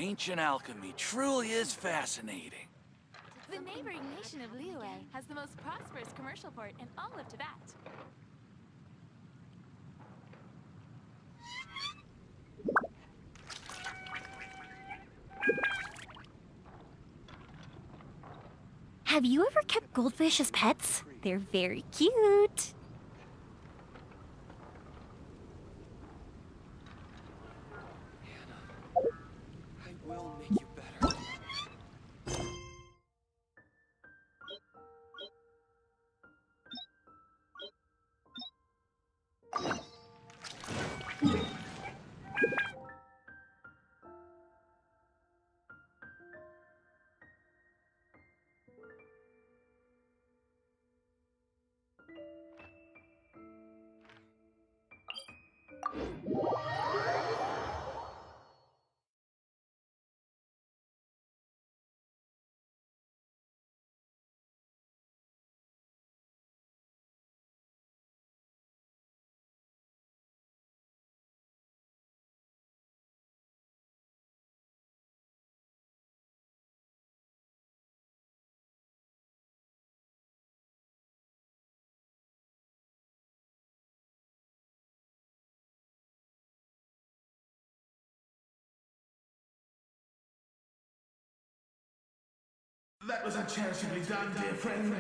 ancient alchemy truly is fascinating. The neighboring nation of Liyue has the most prosperous commercial port in all of Tibet. Have you ever kept goldfish as pets? They're very cute. I will make you better. That was uncharitably done, dear friend.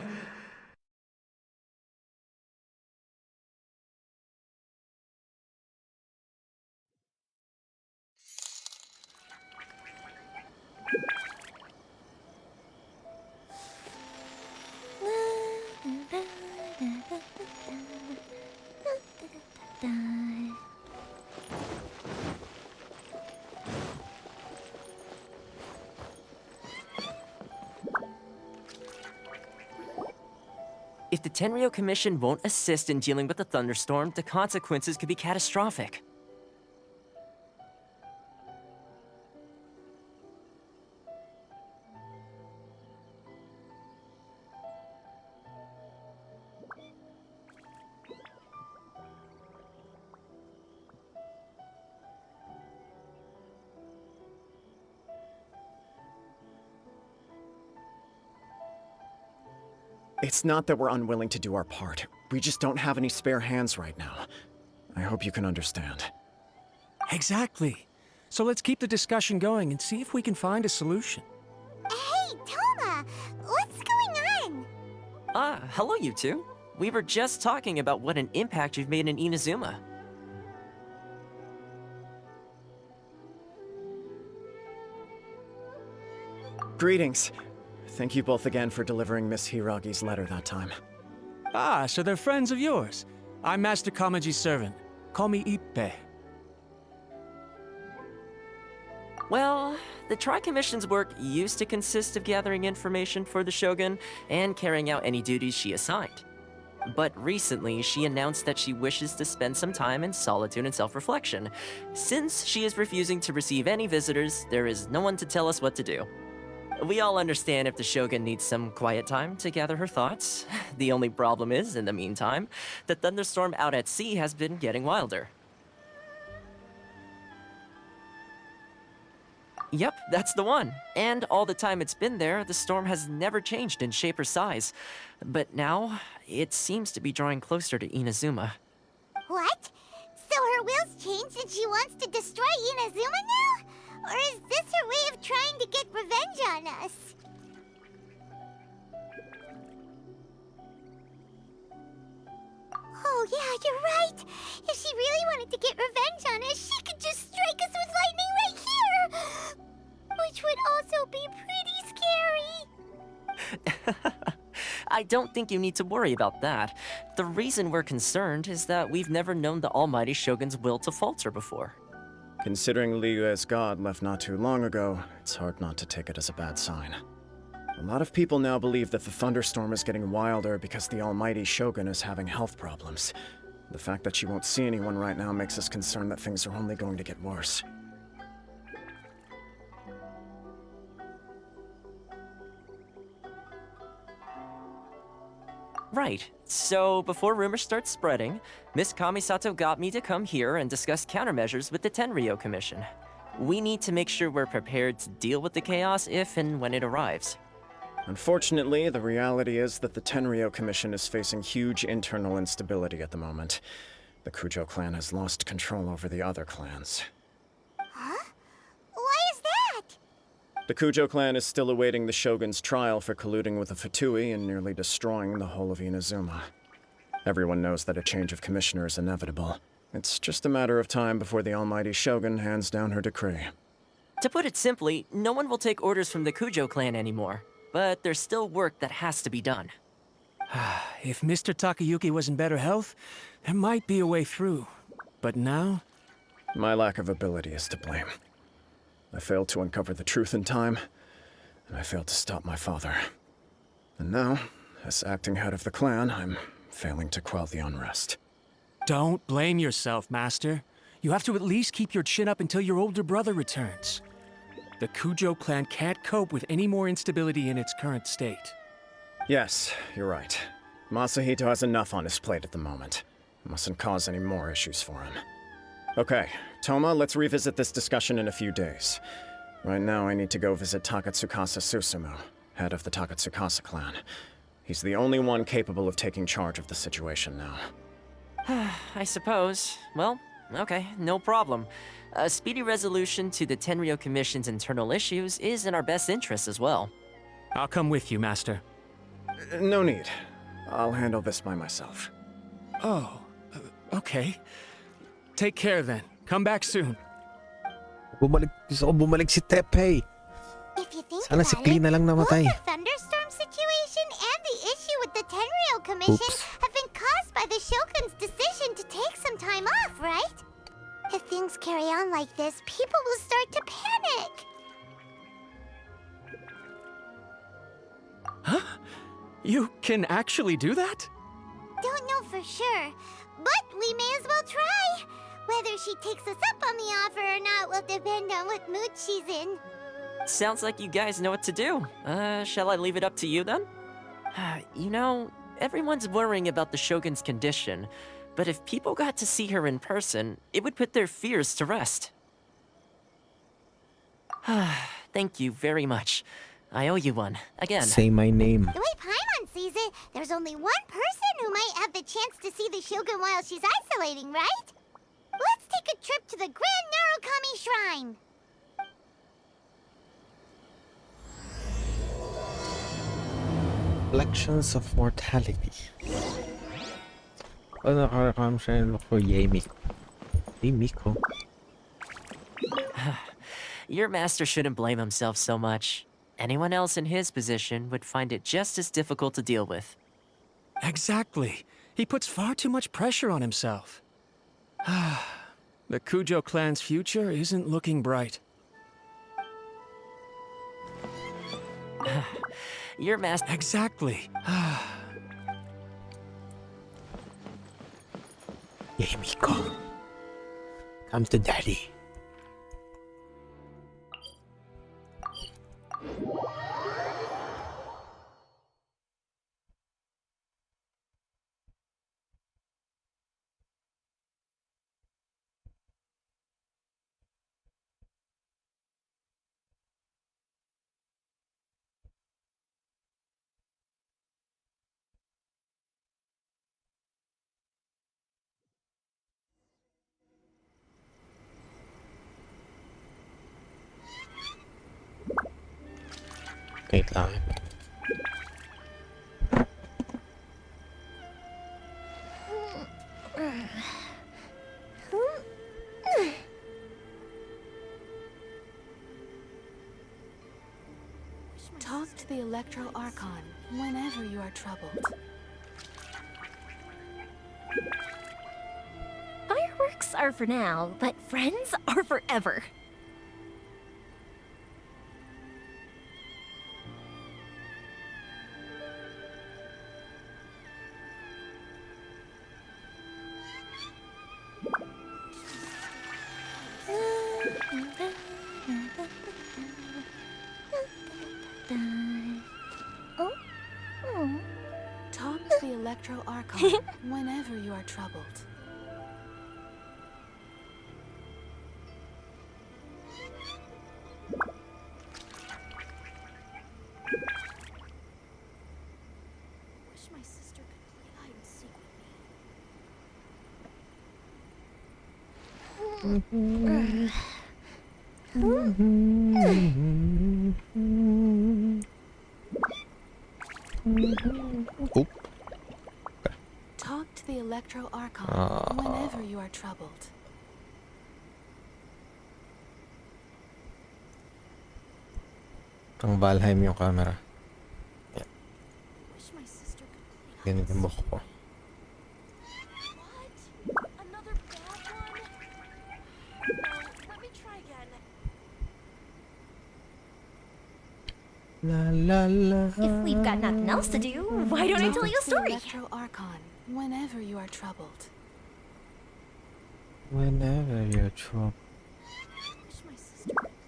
If the Tenryou Commission won't assist in dealing with the thunderstorm, the consequences could be catastrophic. It's not that we're unwilling to do our part. We just don't have any spare hands right now. I hope you can understand. Exactly. So let's keep the discussion going and see if we can find a solution. Hey, Toma! What's going on? Hello you two. We were just talking about what an impact you've made in Inazuma. Greetings. Thank you both again for delivering Miss Hiragi's letter that time. Ah, so they're friends of yours. I'm Master Kamaji's servant. Call me Ippe. Well, the Tri-Commission's work used to consist of gathering information for the Shogun and carrying out any duties she assigned. But recently, she announced that she wishes to spend some time in solitude and self-reflection. Since she is refusing to receive any visitors, there is no one to tell us what to do. We all understand if the Shogun needs some quiet time to gather her thoughts. The only problem is, in the meantime, the thunderstorm out at sea has been getting wilder. Yep, that's the one. And all the time it's been there, the storm has never changed in shape or size. But now, it seems to be drawing closer to Inazuma. What? So her will's changed and she wants to destroy Inazuma now? Or is this her way of trying to get revenge on us? Oh yeah, you're right! If she really wanted to get revenge on us, she could just strike us with lightning right here! Which would also be pretty scary! I don't think you need to worry about that. The reason we're concerned is that we've never known the Almighty Shogun's will to falter before. Considering Liyue's god left not too long ago, it's hard not to take it as a bad sign. A lot of people now believe that the thunderstorm is getting wilder because the Almighty Shogun is having health problems. The fact that she won't see anyone right now makes us concerned that things are only going to get worse. Right. So, before rumors start spreading, Miss Kamisato got me to come here and discuss countermeasures with the Tenryou Commission. We need to make sure we're prepared to deal with the chaos if and when it arrives. Unfortunately, the reality is that the Tenryo Commission is facing huge internal instability at the moment. The Kujo clan has lost control over the other clans. Huh? Why is that? The Kujo clan is still awaiting the Shogun's trial for colluding with the Fatui and nearly destroying the whole of Inazuma. Everyone knows that a change of commissioner is inevitable. It's just a matter of time before the almighty Shogun hands down her decree. To put it simply, no one will take orders from the Kujo clan anymore. But there's still work that has to be done. If Mr. Takayuki was in better health, there might be a way through. But now? My lack of ability is to blame. I failed to uncover the truth in time, and I failed to stop my father. And now, as acting head of the clan, I'm failing to quell the unrest. Don't blame yourself, Master. You have to at least keep your chin up until your older brother returns. The Kujo clan can't cope with any more instability in its current state. Yes, you're right. Masahito has enough on his plate at the moment. Mustn't cause any more issues for him. Okay, Toma, let's revisit this discussion in a few days. Right now, I need to go visit Takatsukasa Susumu, head of the Takatsukasa clan. He's the only one capable of taking charge of the situation now. I suppose. Well, okay, no problem. A speedy resolution to the Tenryo Commission's internal issues is in our best interest as well. I'll come with you, Master. No need. I'll handle this by myself. Oh, okay. Take care then. Come back soon. Gusto ko bumalik si Teppei. If you think Sana si about Klee it, na lang both namatay. the thunderstorm situation and the issue with the Tenryo Commission Oops. have been caused by the Shogun's decision to take some time off, right? If things carry on like this, people will start to panic. Huh? You can actually do that? Don't know for sure, but we may as well try. Whether she takes us up on the offer or not will depend on what mood she's in. Sounds like you guys know what to do. Shall I leave it up to you then? You know, everyone's worrying about the Shogun's condition, but if people got to see her in person, it would put their fears to rest. Thank you very much. I owe you one, again. Say my name. The way Paimon sees it, there's only one person who might have the chance to see the Shogun while she's isolating, right? Let's take a trip to the Grand Narukami Shrine. Reflections of Mortality. Ano nakarakam siya for Yamiko? Yamiko? Your master shouldn't blame himself so much. Anyone else in his position would find it just as difficult to deal with. Exactly. He puts far too much pressure on himself. The Kujo clan's future isn't looking bright. Your master... Exactly. Yamiko. Come to daddy. Wait lang. Talk to the Electro Archon whenever you are troubled. Fireworks are for now, but friends are forever. Talk to the Electro Archon whenever you are troubled. Oop. Talk to the Electro Archon whenever you are troubled. Ang Valheim yung camera. Wish my sister could play. Ganun yung buhok ko. What? Another bad one? Let me try again. La la la. If we've got nothing else to do, why don't I tell you a story? Electro Archon whenever you are troubled. Whenever you're troubled. Wish my sister could play.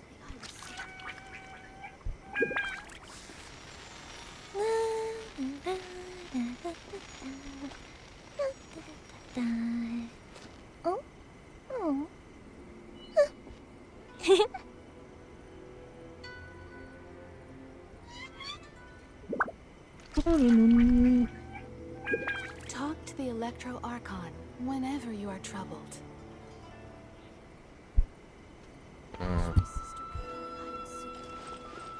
Oh? Oh. Talk to the Electro Archon whenever you are troubled. Wish my sister could play hide and seek.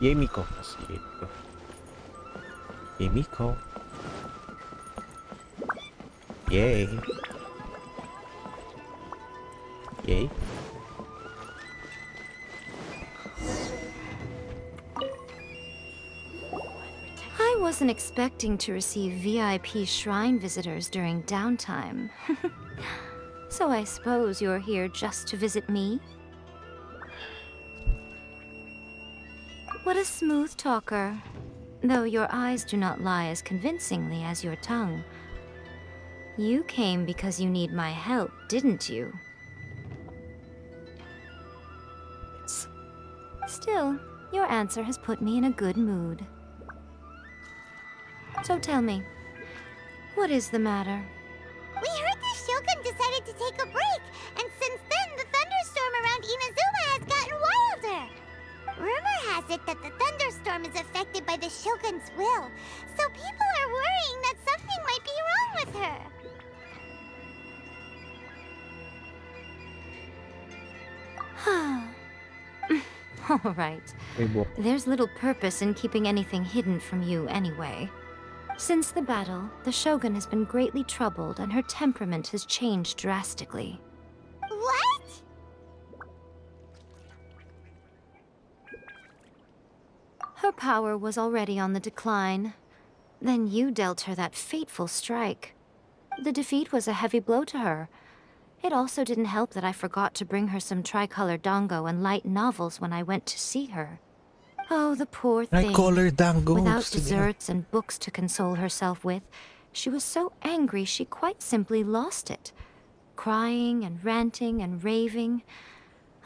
Yemiko. Kasi Yemiko. Yemiko. Yay. Yay. I wasn't expecting to receive VIP shrine visitors during downtime. So I suppose you're here just to visit me? What a smooth talker. Though your eyes do not lie as convincingly as your tongue. You came because you need my help, didn't you? Still, your answer has put me in a good mood. So tell me, what is the matter? We heard the Shogun decided to take a break, and since then the thunderstorm around Inazuma has gotten wilder. Rumor has it that the thunderstorm is affected by the Shogun's will, so people are worrying that something might be wrong with her. All right. There's little purpose in keeping anything hidden from you anyway. Since the battle, the Shogun has been greatly troubled and her temperament has changed drastically. What? Her power was already on the decline. Then you dealt her that fateful strike. The defeat was a heavy blow to her. It also didn't help that I forgot to bring her some tricolor dango and light novels when I went to see her. Oh, the poor thing. Tricolor dango. Without desserts and books to console herself with, she was so angry she quite simply lost it. Crying and ranting and raving.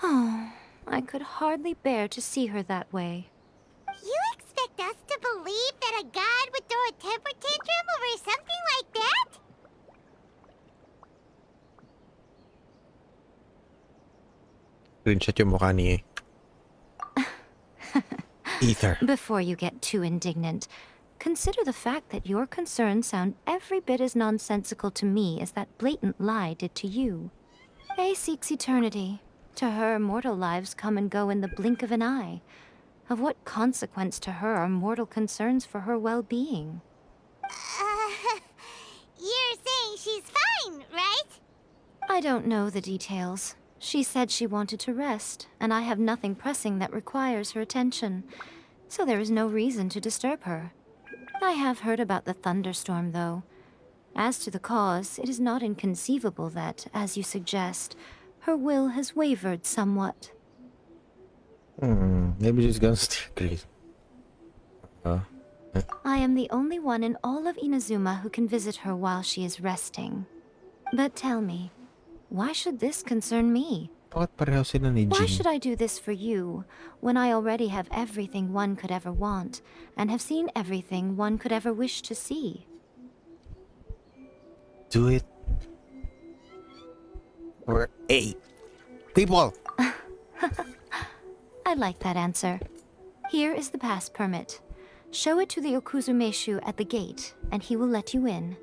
Oh, I could hardly bear to see her that way. You expect us to believe that a god would throw a temper tantrum over something like that? Screenshot yung mukha ni Ether. Before you get too indignant, consider the fact that your concerns sound every bit as nonsensical to me as that blatant lie did to you. A seeks eternity. To her, mortal lives come and go in the blink of an eye. Of what consequence to her are mortal concerns for her well-being? You're saying she's fine, right? I don't know the details. She said she wanted to rest, and I have nothing pressing that requires her attention, so there is no reason to disturb her. I have heard about the thunderstorm, though. As to the cause, it is not inconceivable that, as you suggest, her will has wavered somewhat. Maybe she's gonna stay crazy. I am the only one in all of Inazuma who can visit her while she is resting. But tell me, why should this concern me? Bakit pareho sila ni Why Jin? should I do this for you, when I already have everything one could ever want, and have seen everything one could ever wish to see? Do it. Or A. People! I like that answer. Here is the pass permit. Show it to the Okuzumeshu at the gate, and he will let you in.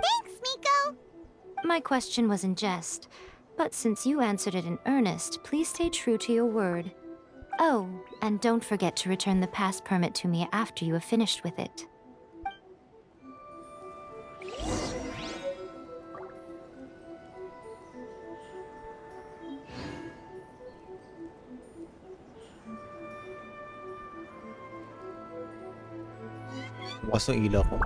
Thanks, Miko! My question was in jest. But since you answered it in earnest, please stay true to your word. Oh, and don't forget to return the pass permit to me after you have finished with it. Bukas ang ilaw ko.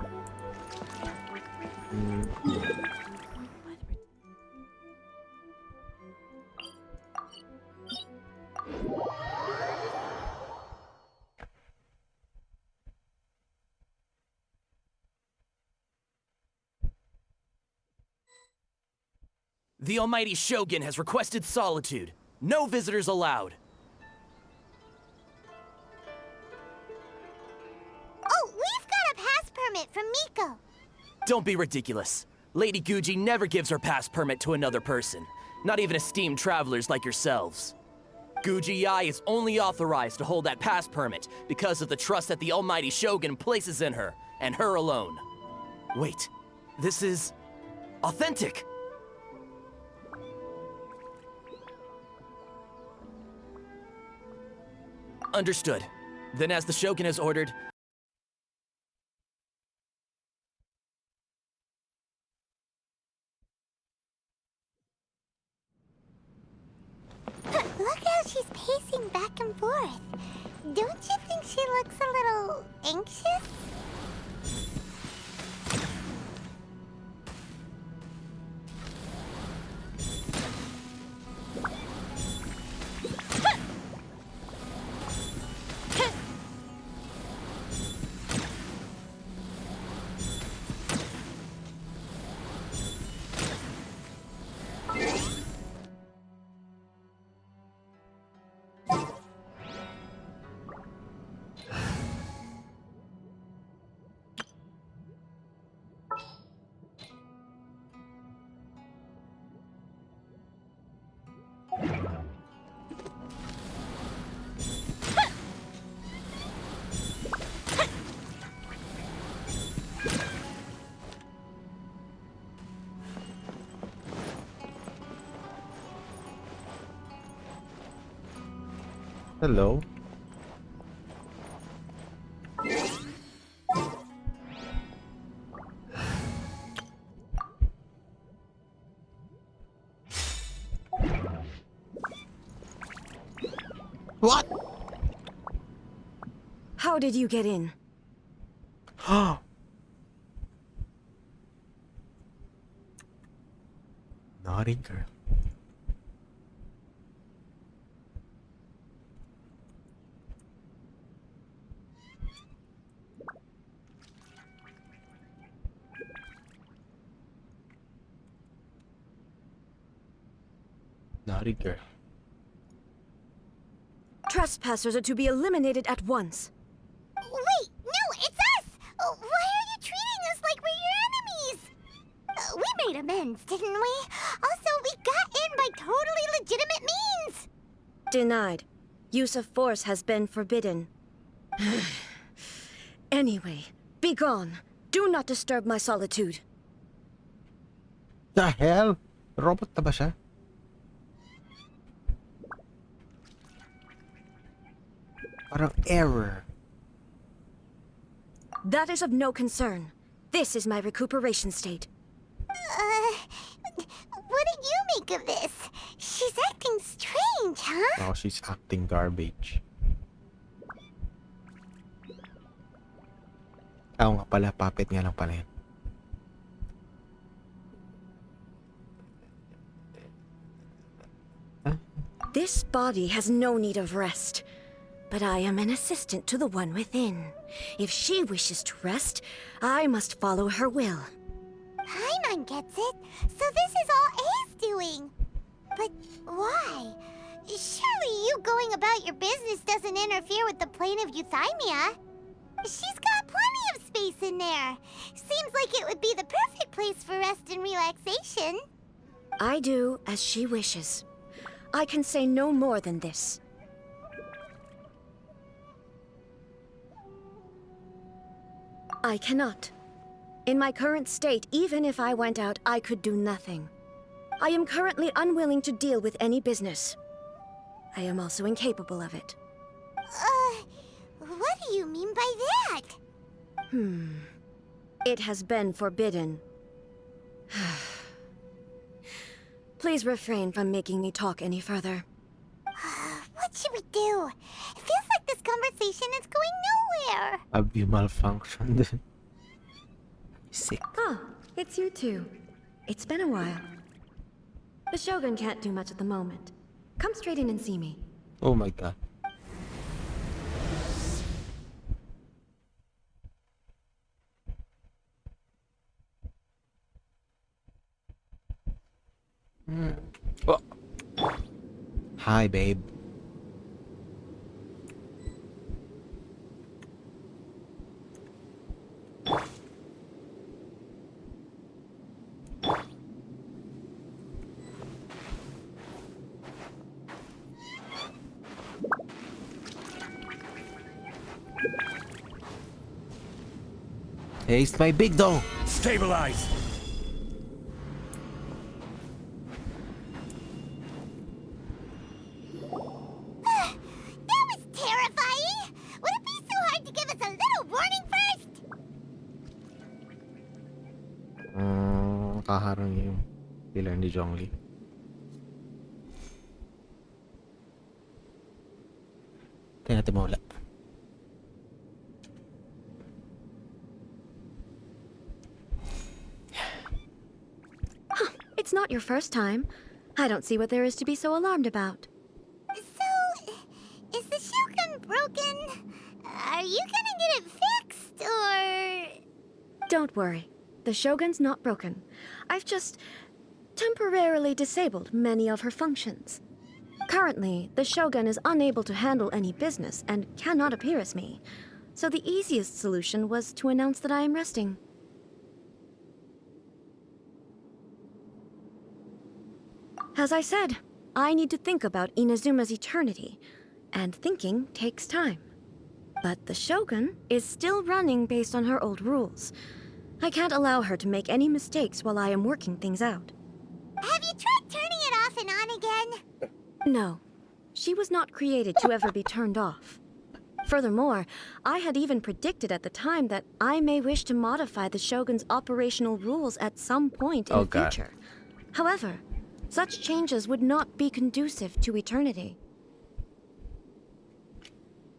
The Almighty Shogun has requested solitude. No visitors allowed. Oh, we've got a pass permit from Miko. Don't be ridiculous. Lady Guji never gives her pass permit to another person, not even esteemed travelers like yourselves. Guji Ai is only authorized to hold that pass permit because of the trust that the Almighty Shogun places in her, and her alone. Wait, this is authentic. Understood. Then as the Shogun has ordered, Look how she's pacing back and forth. Don't you think she looks a little anxious? Hello. What? How did you get in? Naughty girl. Naughty girl. Trespassers are to be eliminated at once. Wait, no, it's us! Why are you treating us like we're your enemies? We made amends, didn't we? Also, we got in by totally legitimate means! Denied. Use of force has been forbidden. Anyway, be gone. Do not disturb my solitude. The hell? Robot na ba siya? Parang error. That is of no concern. This is my recuperation state. What do you make of this? She's acting strange, huh? Oh, she's acting garbage. Oo nga pala, puppet nga lang pala yan. This body has no need of rest. But I am an assistant to the one within. If she wishes to rest, I must follow her will. Paimon gets it. So this is all A's doing. But why? Surely you going about your business doesn't interfere with the plane of Euthymia. She's got plenty of space in there. Seems like it would be the perfect place for rest and relaxation. I do as she wishes. I can say no more than this. I cannot. In my current state, even if I went out, I could do nothing. I am currently unwilling to deal with any business. I am also incapable of it. What do you mean by that? It has been forbidden. Please refrain from making me talk any further. What should we do? It feels like this conversation is going nowhere. Abi malfunction. Sick. Ah, it's you two. It's been a while. The Shogun can't do much at the moment. Come straight in and see me. Oh my god. Oh. Hi, babe. Taste my big dong. Stabilize! That was terrifying! Would it be so hard to give us a little warning first? Kaharang yung pillar ni Zhongli. Tingnan natin mawala. It's not your first time. I don't see what there is to be so alarmed about. So, is the Shogun broken? Are you gonna get it fixed, or...? Don't worry. The Shogun's not broken. I've just temporarily disabled many of her functions. Currently, the Shogun is unable to handle any business and cannot appear as me. So the easiest solution was to announce that I am resting. As I said, I need to think about Inazuma's eternity, and thinking takes time. But the Shogun is still running based on her old rules. I can't allow her to make any mistakes while I am working things out. Have you tried turning it off and on again? No. She was not created to ever be turned off. Furthermore, I had even predicted at the time that I may wish to modify the Shogun's operational rules at some point in the future. However, such changes would not be conducive to eternity.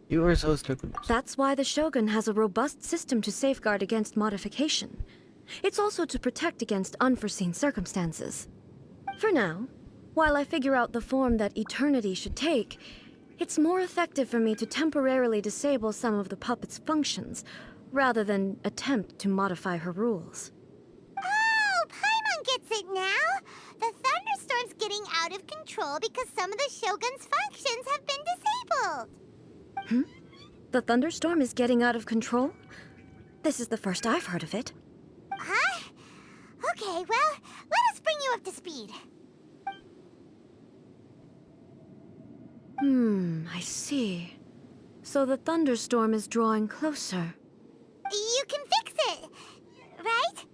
You are so stupid. That's why the Shogun has a robust system to safeguard against modification. It's also to protect against unforeseen circumstances. For now, while I figure out the form that eternity should take, it's more effective for me to temporarily disable some of the puppet's functions, rather than attempt to modify her rules. Oh, Paimon gets it now! The thunderstorm's getting out of control because some of the Shogun's functions have been disabled! The thunderstorm is getting out of control? This is the first I've heard of it. Huh? Okay, well, let us bring you up to speed. I see. So the thunderstorm is drawing closer. You can fix it, right?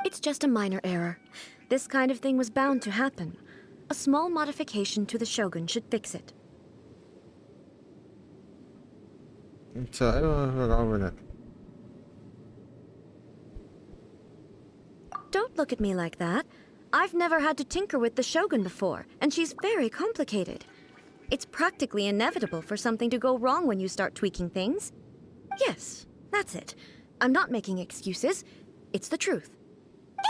It's just a minor error. This kind of thing was bound to happen. A small modification to the Shogun should fix it. So, I don't know over that. Don't look at me like that. I've never had to tinker with the Shogun before, and she's very complicated. It's practically inevitable for something to go wrong when you start tweaking things. Yes, that's it. I'm not making excuses. It's the truth.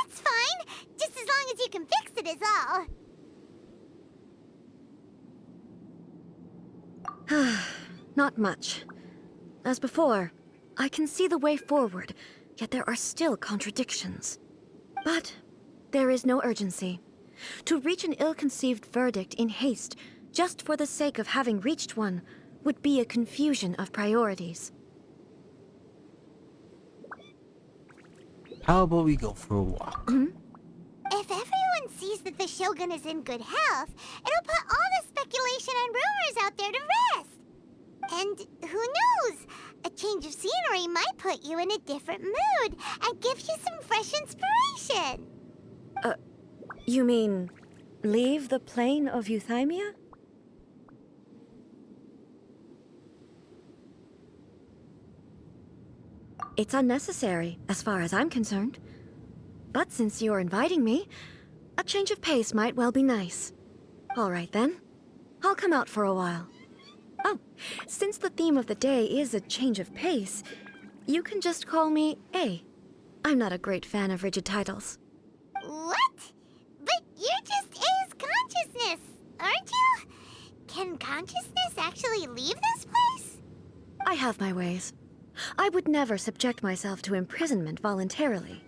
It's fine, just as long as you can fix it is all. Not much. As before, I can see the way forward, yet there are still contradictions. But there is no urgency. To reach an ill-conceived verdict in haste, just for the sake of having reached one, would be a confusion of priorities. How about we go for a walk? If everyone sees that the Shogun is in good health, it'll put all the speculation and rumors out there to rest. And who knows? A change of scenery might put you in a different mood and give you some fresh inspiration. You mean Leave the plane of euthymia? It's unnecessary, as far as I'm concerned. But since you're inviting me, a change of pace might well be nice. All right then. I'll come out for a while. Oh, since the theme of the day is a change of pace, you can just call me A. I'm not a great fan of rigid titles. What? But you're just A's consciousness, aren't you? Can consciousness actually leave this place? I have my ways. I would never subject myself to imprisonment voluntarily.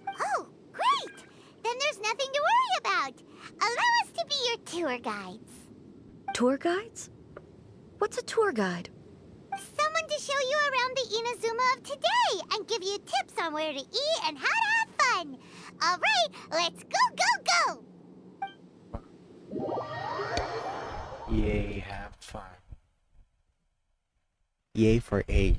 Oh, great! Then there's nothing to worry about. Allow us to be your tour guides. Tour guides? What's a tour guide? Someone to show you around the Inazuma of today and give you tips on where to eat and how to have fun. All right, let's go, go, go! Yay, have fun. Yay for A.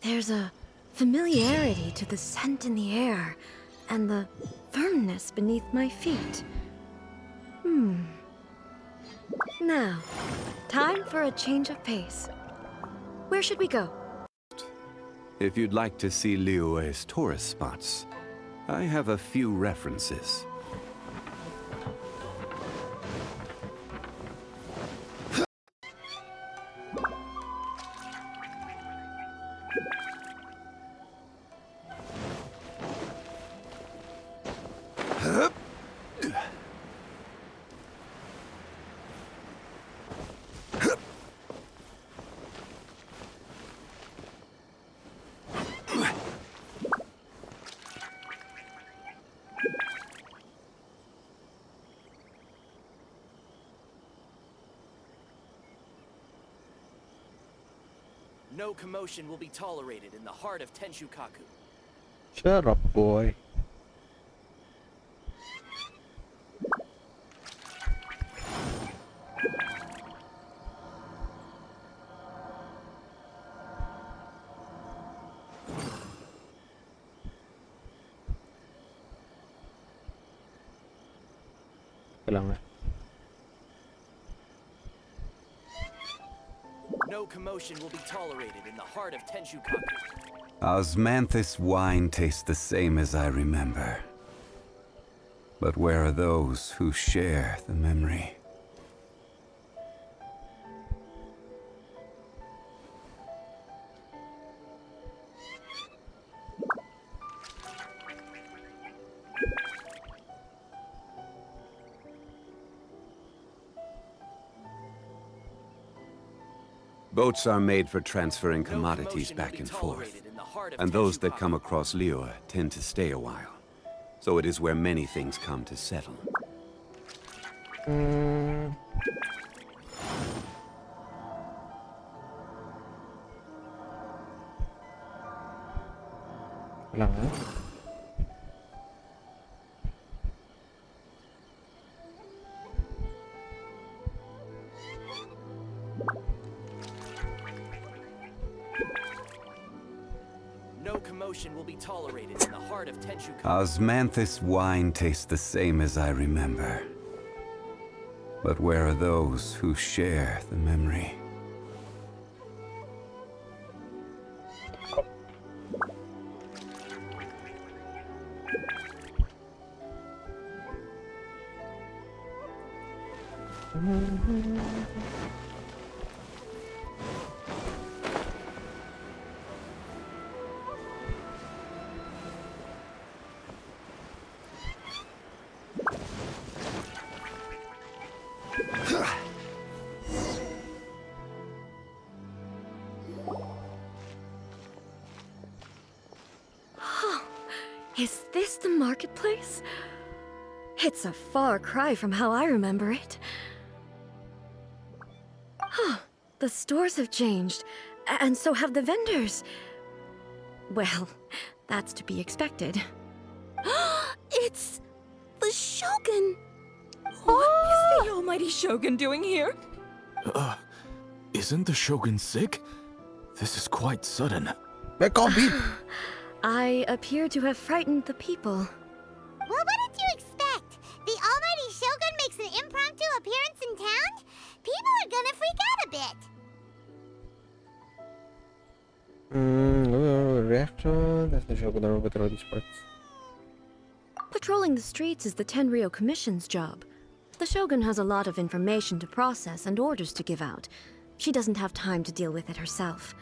There's a familiarity to the scent in the air and the firmness beneath my feet. Now, time for a change of pace. Where should we go? If you'd like to see Liyue's tourist spots, I have a few references. No commotion will be tolerated in the heart of Tenshukaku. Shut up, boy. Kailangan. No commotion will be tolerated in the heart of Tenshukaku. Osmanthus wine tastes the same as I remember. But where are those who share the memory? Boats are made for transferring commodities back and forth, and those that come across Liyue tend to stay a while. So it is where many things come to settle. Kailangan. No commotion will be tolerated in the heart of Tenshukaku. Osmanthus wine tastes the same as I remember. But where are those who share the memory? Is this the marketplace? It's a far cry from how I remember it. The stores have changed, And so have the vendors. Well, that's to be expected. It's the Shogun! What is the almighty Shogun doing here? Isn't the Shogun sick? This is quite sudden. I appear to have frightened the people. Well, what did you expect? The almighty Shogun makes an impromptu appearance in town? People are gonna freak out a bit. Reaction. That's the Shogun over these parts. Patrolling the streets is the Tenryou Commission's job. The Shogun has a lot of information to process and orders to give out. She doesn't have time to deal with it herself.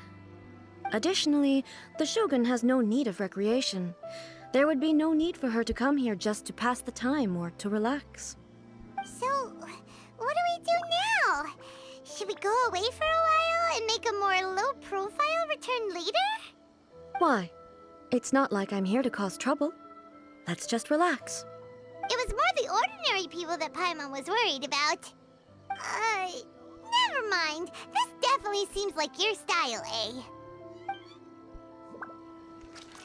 Additionally, the Shogun has no need of recreation. There would be no need for her to come here just to pass the time or to relax. So, what do we do now? Should we go away for a while and make a more low-profile return later? Why? It's not like I'm here to cause trouble. Let's just relax. It was more the ordinary people that Paimon was worried about. Never mind. This definitely seems like your style, eh?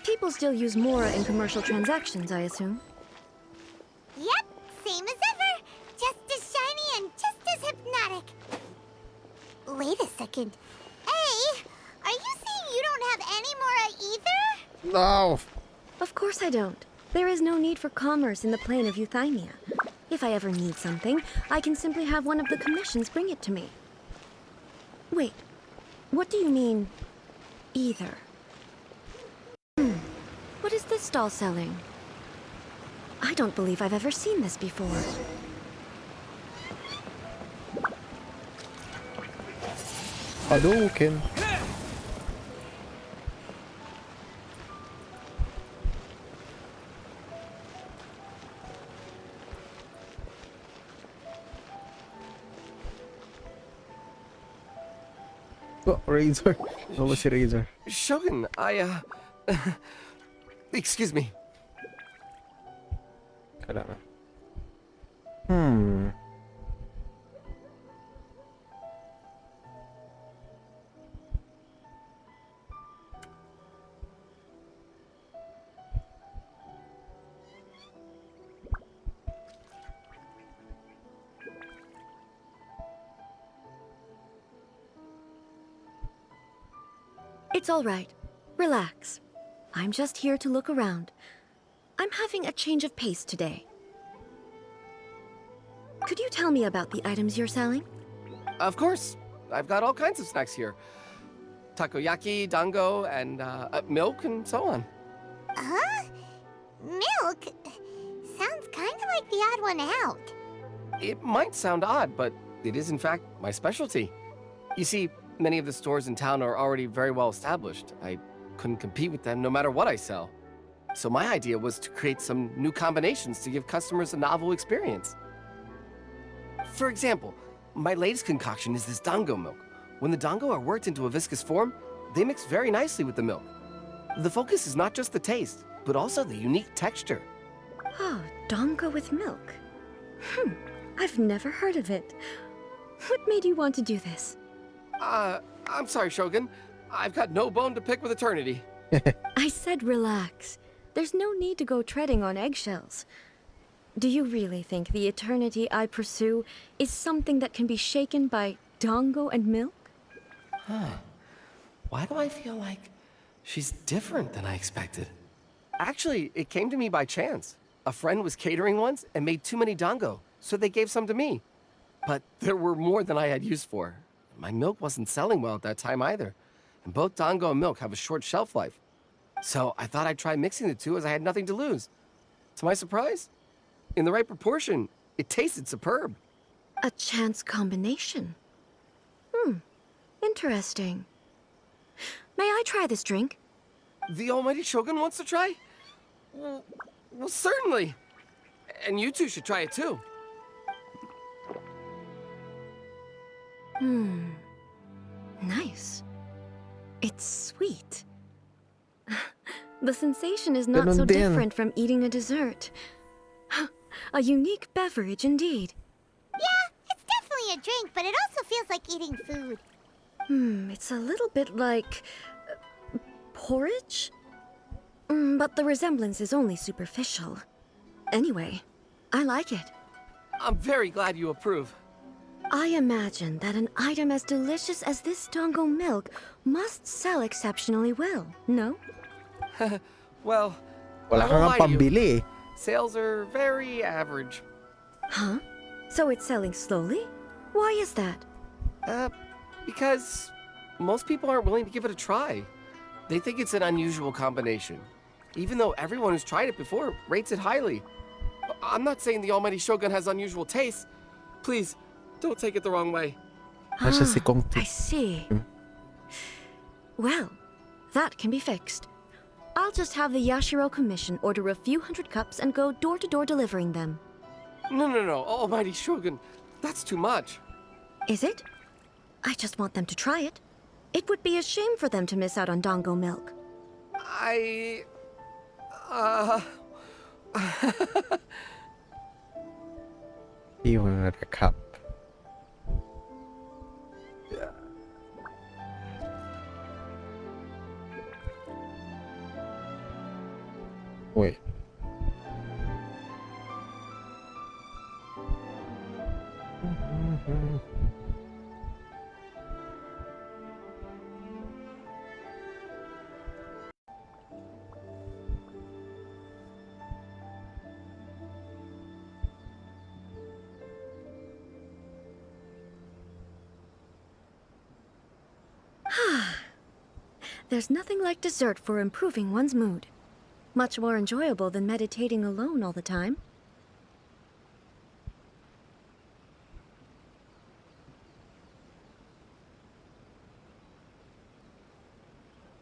People still use Mora in commercial transactions, I assume. Yep, same as ever. Just as shiny and just as hypnotic. Wait a second. Hey, are you saying you don't have any Mora either? No! Of course I don't. There is no need for commerce in the plane of Euthymia. If I ever need something, I can simply have one of the commissions bring it to me. Wait, what do you mean, either? What is this stall selling? I don't believe I've ever seen this before. Hadouken! Oh, Razor. What was si Razor? Shogun, excuse me. Kailangan. It's all right. Relax. I'm just here to look around. I'm having a change of pace today. Could you tell me about the items you're selling? Of course. I've got all kinds of snacks here. Takoyaki, dango, and milk, and so on. Huh? Milk? Sounds kind of like the odd one out. It might sound odd, but it is in fact my specialty. You see, many of the stores in town are already very well established. I couldn't compete with them no matter what I sell. So my idea was to create some new combinations to give customers a novel experience. For example, my latest concoction is this dango milk. When the dango are worked into a viscous form, they mix very nicely with the milk. The focus is not just the taste, but also the unique texture. Oh, dango with milk. I've never heard of it. What made you want to do this? I'm sorry, Shogun. I've got no bone to pick with eternity. I said relax. There's no need to go treading on eggshells. Do you really think the eternity I pursue is something that can be shaken by dango and milk? Huh. Why do I feel like she's different than I expected? Actually, it came to me by chance. A friend was catering once and made too many dango, so they gave some to me. But there were more than I had use for. My milk wasn't selling well at that time either, and both dango and milk have a short shelf life. So I thought I'd try mixing the two as I had nothing to lose. To my surprise, in the right proportion, it tasted superb. A chance combination. Interesting. May I try this drink? The almighty Shogun wants to try? Well, certainly. And you two should try it too. Nice. It's sweet. The sensation is not so different from eating a dessert. A unique beverage indeed. Yeah, it's definitely a drink, but it also feels like eating food. It's a little bit like porridge? But the resemblance is only superficial. Anyway, I like it. I'm very glad you approve. I imagine that an item as delicious as this dango milk must sell exceptionally well, no? Well, Wala I ka won't nga lie to you. pambili. Sales are very average. Huh? So it's selling slowly? Why is that? Because most people aren't willing to give it a try. They think it's an unusual combination, even though everyone who's tried it before rates it highly. I'm not saying the Almighty Shogun has unusual tastes. Please, don't take it the wrong way. Nasa si Kong I see. Well, that can be fixed. I'll just have the Yashiro Commission order a few hundred cups and go door-to-door delivering them. No, Almighty Shogun, that's too much. Is it? I just want them to try it. It would be a shame for them to miss out on dango milk. You want another cup. Wait. There's nothing like dessert for improving one's mood. Much more enjoyable than meditating alone all the time.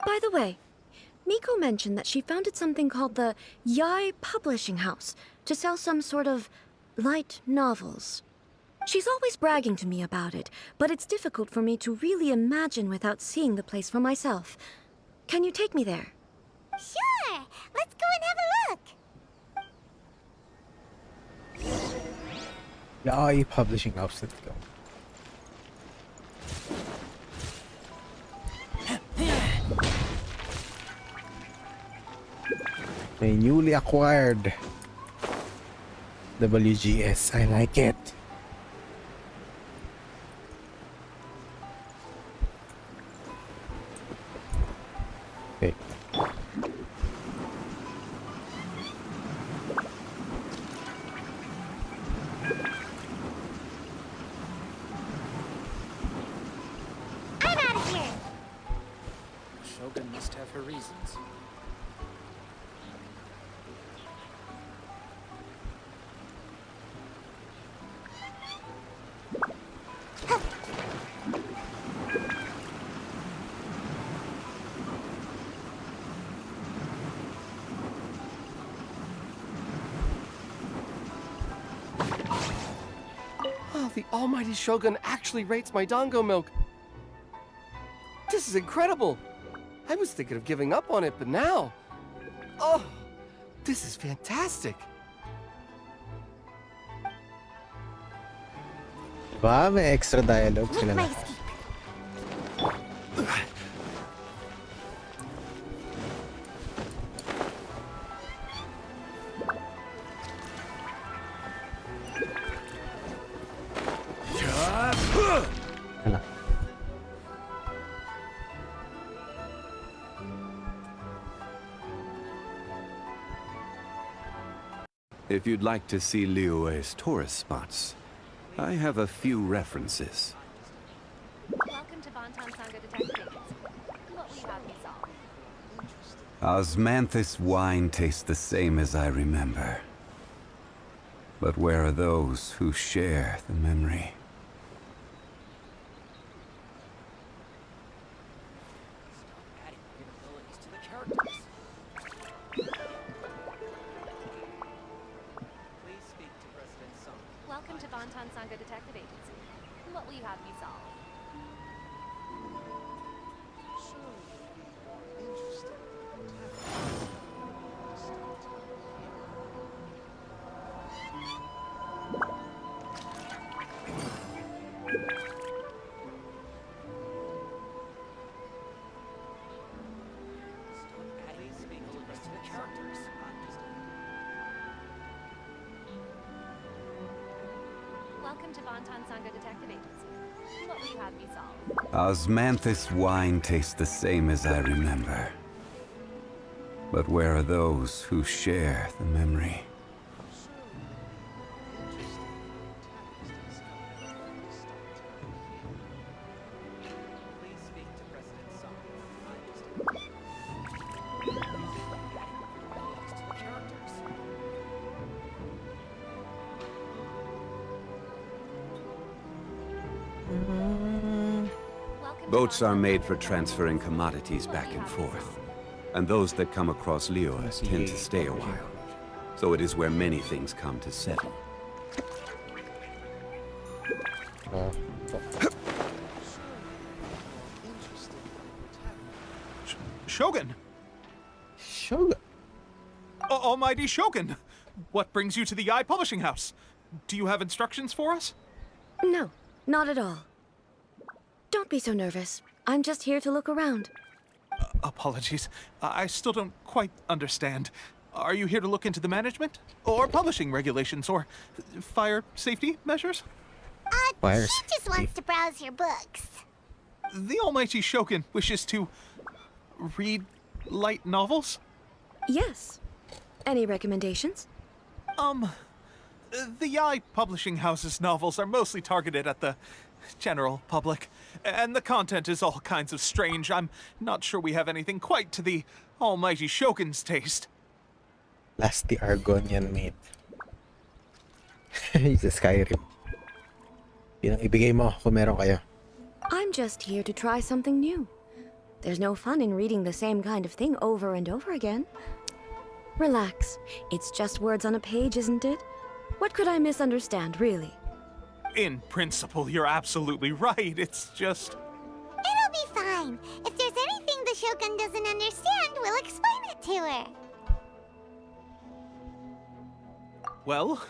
By the way, Miko mentioned that she founded something called the Yai Publishing House to sell some sort of light novels. She's always bragging to me about it, but it's difficult for me to really imagine without seeing the place for myself. Can you take me there? Sure! Let's go and have a look! Yai Publishing House. Let's go. A newly acquired WGS. I like it. Okay. I'm out of here! Shogun must have her reasons. Oh, the Almighty Shogun actually rates my dango milk. This is incredible. I was thinking of giving up on it, but now... Oh, this is fantastic. Ba, may extra dialogue sila na. Hala. If you'd like to see Liyue's tourist spots, I have a few references. Welcome to Bonton Sangha Detective Agency. What will you have me solve? Osmanthus wine tastes the same as I remember. But where are those who share the memory? Adding capabilities to the characters. Please speak to President Song. Welcome to Bonton Sangha Detective Agency. What will you have me solve? Welcome to Bonton Sangha Detective Agency. What will you have me solve? Osmanthus wine tastes the same as I remember. But where are those who share the memory? Boats are made for transferring commodities back and forth. And those that come across Liyue tend to stay a while. So it is where many things come to settle. Shogun! Shogun? Almighty Shogun! What brings you to the Eye Publishing House? Do you have instructions for us? No, not at all. Don't be so nervous. I'm just here to look around. Apologies. I still don't quite understand. Are you here to look into the management? Or publishing regulations? Or fire safety measures? She just wants to browse your books. The Almighty Shogun wishes to read light novels? Yes. Any recommendations? The Eye Publishing House's novels are mostly targeted at the general public, and the content is all kinds of strange. I'm not sure we have anything quite to the Almighty Shogun's taste. Last the Argonian made. He's a Skyrim. Yun ang ibigay mo kung meron kayo. I'm just here to try something new. There's no fun in reading the same kind of thing over and over again. Relax. It's just words on a page, isn't it? What could I misunderstand, really? In principle, you're absolutely right. It's just... It'll be fine. If there's anything the Shogun doesn't understand, we'll explain it to her. Well...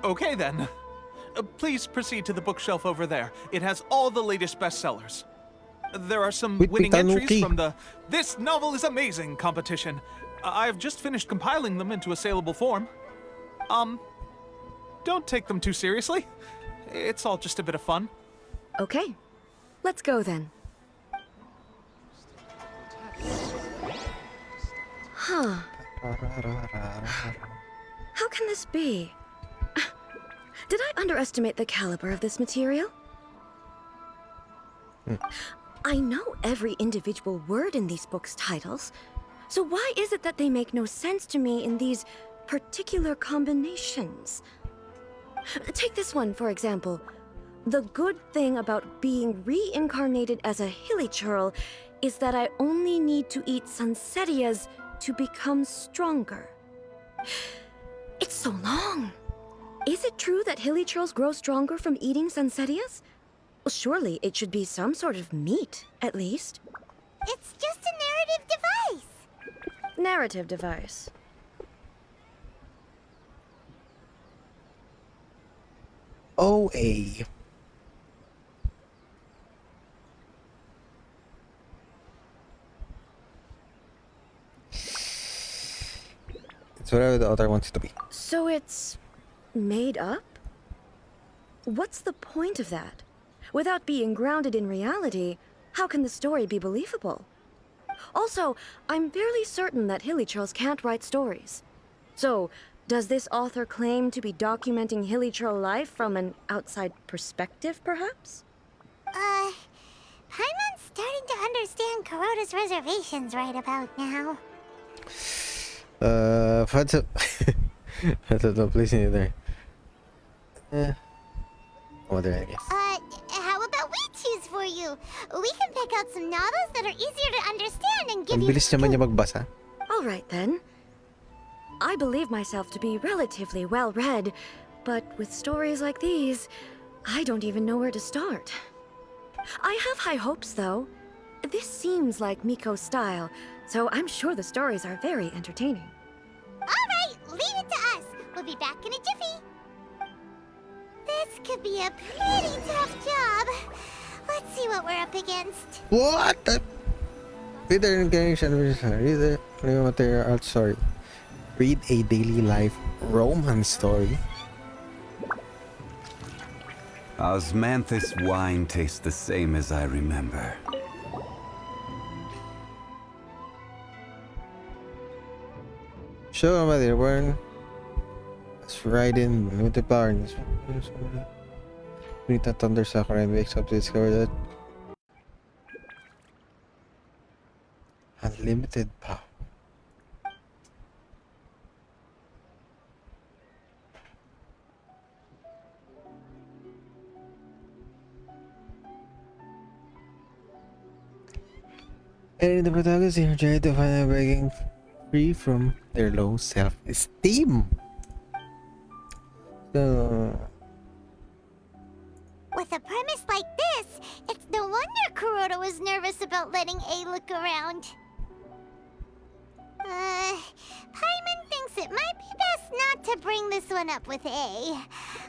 Okay then. Please proceed to the bookshelf over there. It has all the latest bestsellers. There are some winning entries from the This Novel is Amazing competition. I've just finished compiling them into a saleable form. Don't take them too seriously. It's all just a bit of fun. Okay. Let's go then. Huh. How can this be? Did I underestimate the caliber of this material? I know every individual word in these books' titles, so why is it that they make no sense to me in these particular combinations? Take this one, for example. The good thing about being reincarnated as a hilichurl is that I only need to eat Sansetias to become stronger. It's so long. Is it true that hilichurls grow stronger from eating Sansetias? Well, surely it should be some sort of meat, at least. It's just a narrative device. Narrative device. OA. It's whatever the author wants it to be. So it's made up? What's the point of that? Without being grounded in reality, how can the story be believable? Also, I'm fairly certain that hilichurls can't write stories. So, does this author claim to be documenting hilichurl life from an outside perspective, perhaps? Paimon's starting to understand Kuroda's reservations right about now. What's up? No place in there. Other, I guess. How about we choose for you? We can pick out some novels that are easier to understand and give Ang you... bilis naman niya magbasa. All right, then. I believe myself to be relatively well-read, but with stories like these, I don't even know where to start. I have high hopes, though. This seems like Miko's style, so I'm sure the stories are very entertaining. All right, leave it to us. We'll be back in a jiffy. This could be a pretty tough job. Let's see what we're up against. What? Reader engagement. Reader material art story. Read a daily life romance story. Osmanthus wine tastes the same as I remember. Show about their burn. As Raiden with the power in this one. We need that Thunder Sakura and wakes up to discover that unlimited power. And the protagonists are trying to find a breaking free from their low self-esteem. So, With a premise like this, it's no wonder Kuroda was nervous about letting A look around. Paimon thinks it might be best not to bring this one up with A.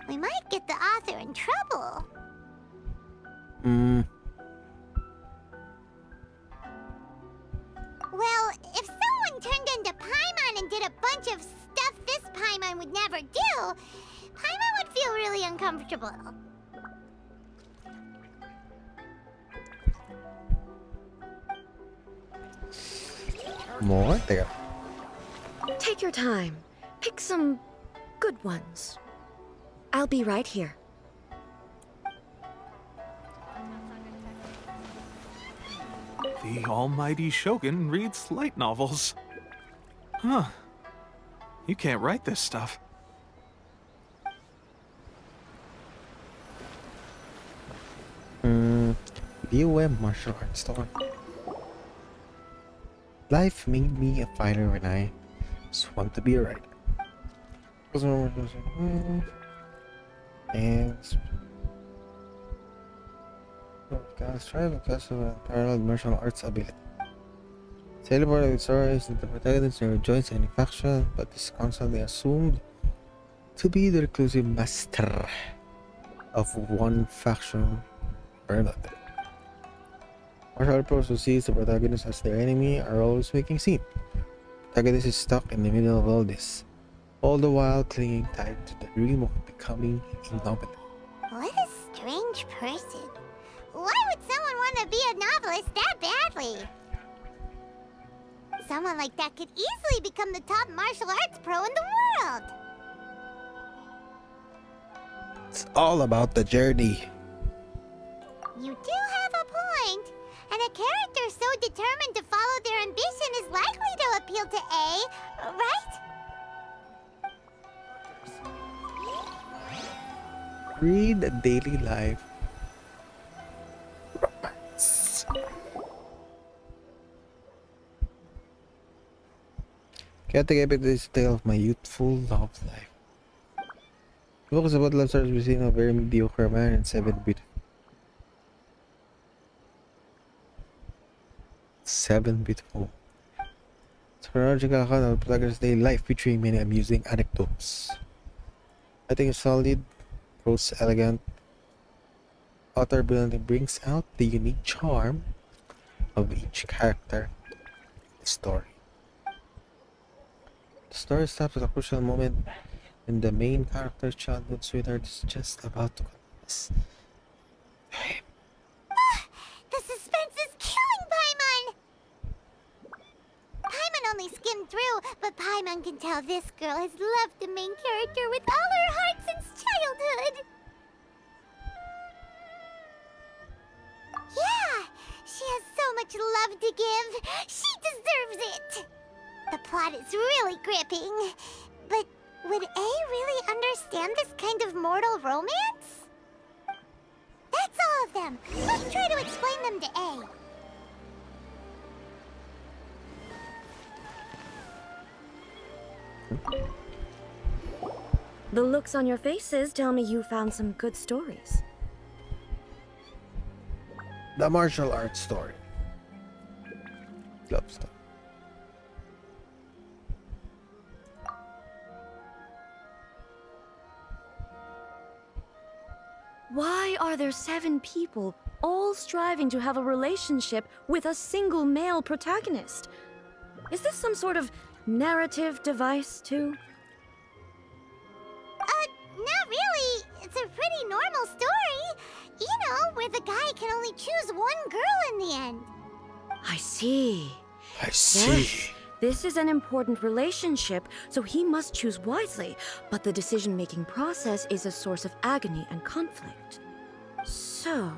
We might get the author in trouble. Well, if someone turned into Paimon and did a bunch of stuff this Paimon would never do, Paimon would feel really uncomfortable. more? Teka. Take your time. Pick some good ones. I'll be right here. The almighty Shogun reads light novels. Huh. You can't write this stuff. BOM martial arts store. Life made me a fighter when I just want to be a writer. And strive because of a parallel martial arts ability. Celebrated with stories that the protagonist never joins any faction, but is constantly assumed to be the reclusive master of one faction or another. Martial pros who sees the protagonist as their enemy are always making scene. The protagonist is stuck in the middle of all this, all the while clinging tight to the dream of becoming incompetent. What a strange person. Why would someone want to be a novelist that badly? Someone like that could easily become the top martial arts pro in the world. It's all about the journey. You do have a point. And a character so determined to follow their ambition is likely to appeal to A, right? Read a daily life. Romance. Chaotic Epic is a tale of my youthful love life. The book is about love stories between a very mediocre man and 7 beautiful. 7 beautiful. It's a chronological account of the protagonist's daily life featuring many amusing anecdotes. I think it's solid, prose elegant. Author brilliantly brings out the unique charm of each character in the story. The story stops at a crucial moment when the main character's childhood sweetheart is just about to confess. The suspense is killing Paimon! Paimon only skimmed through, but Paimon can tell this girl has loved the main character with all her heart since childhood. Yeah, she has so much love to give. She deserves it. The plot is really gripping. But would A really understand this kind of mortal romance? That's all of them. Let's try to explain them to A. The looks on your faces tell me you found some good stories. The martial arts story. Love story. Why are there 7 people all striving to have a relationship with a single male protagonist? Is this some sort of narrative device, too? Not really. It's a pretty normal story. one girl in the end. I see. I see. Yes, this is an important relationship, so he must choose wisely. But the decision-making process is a source of agony and conflict. So,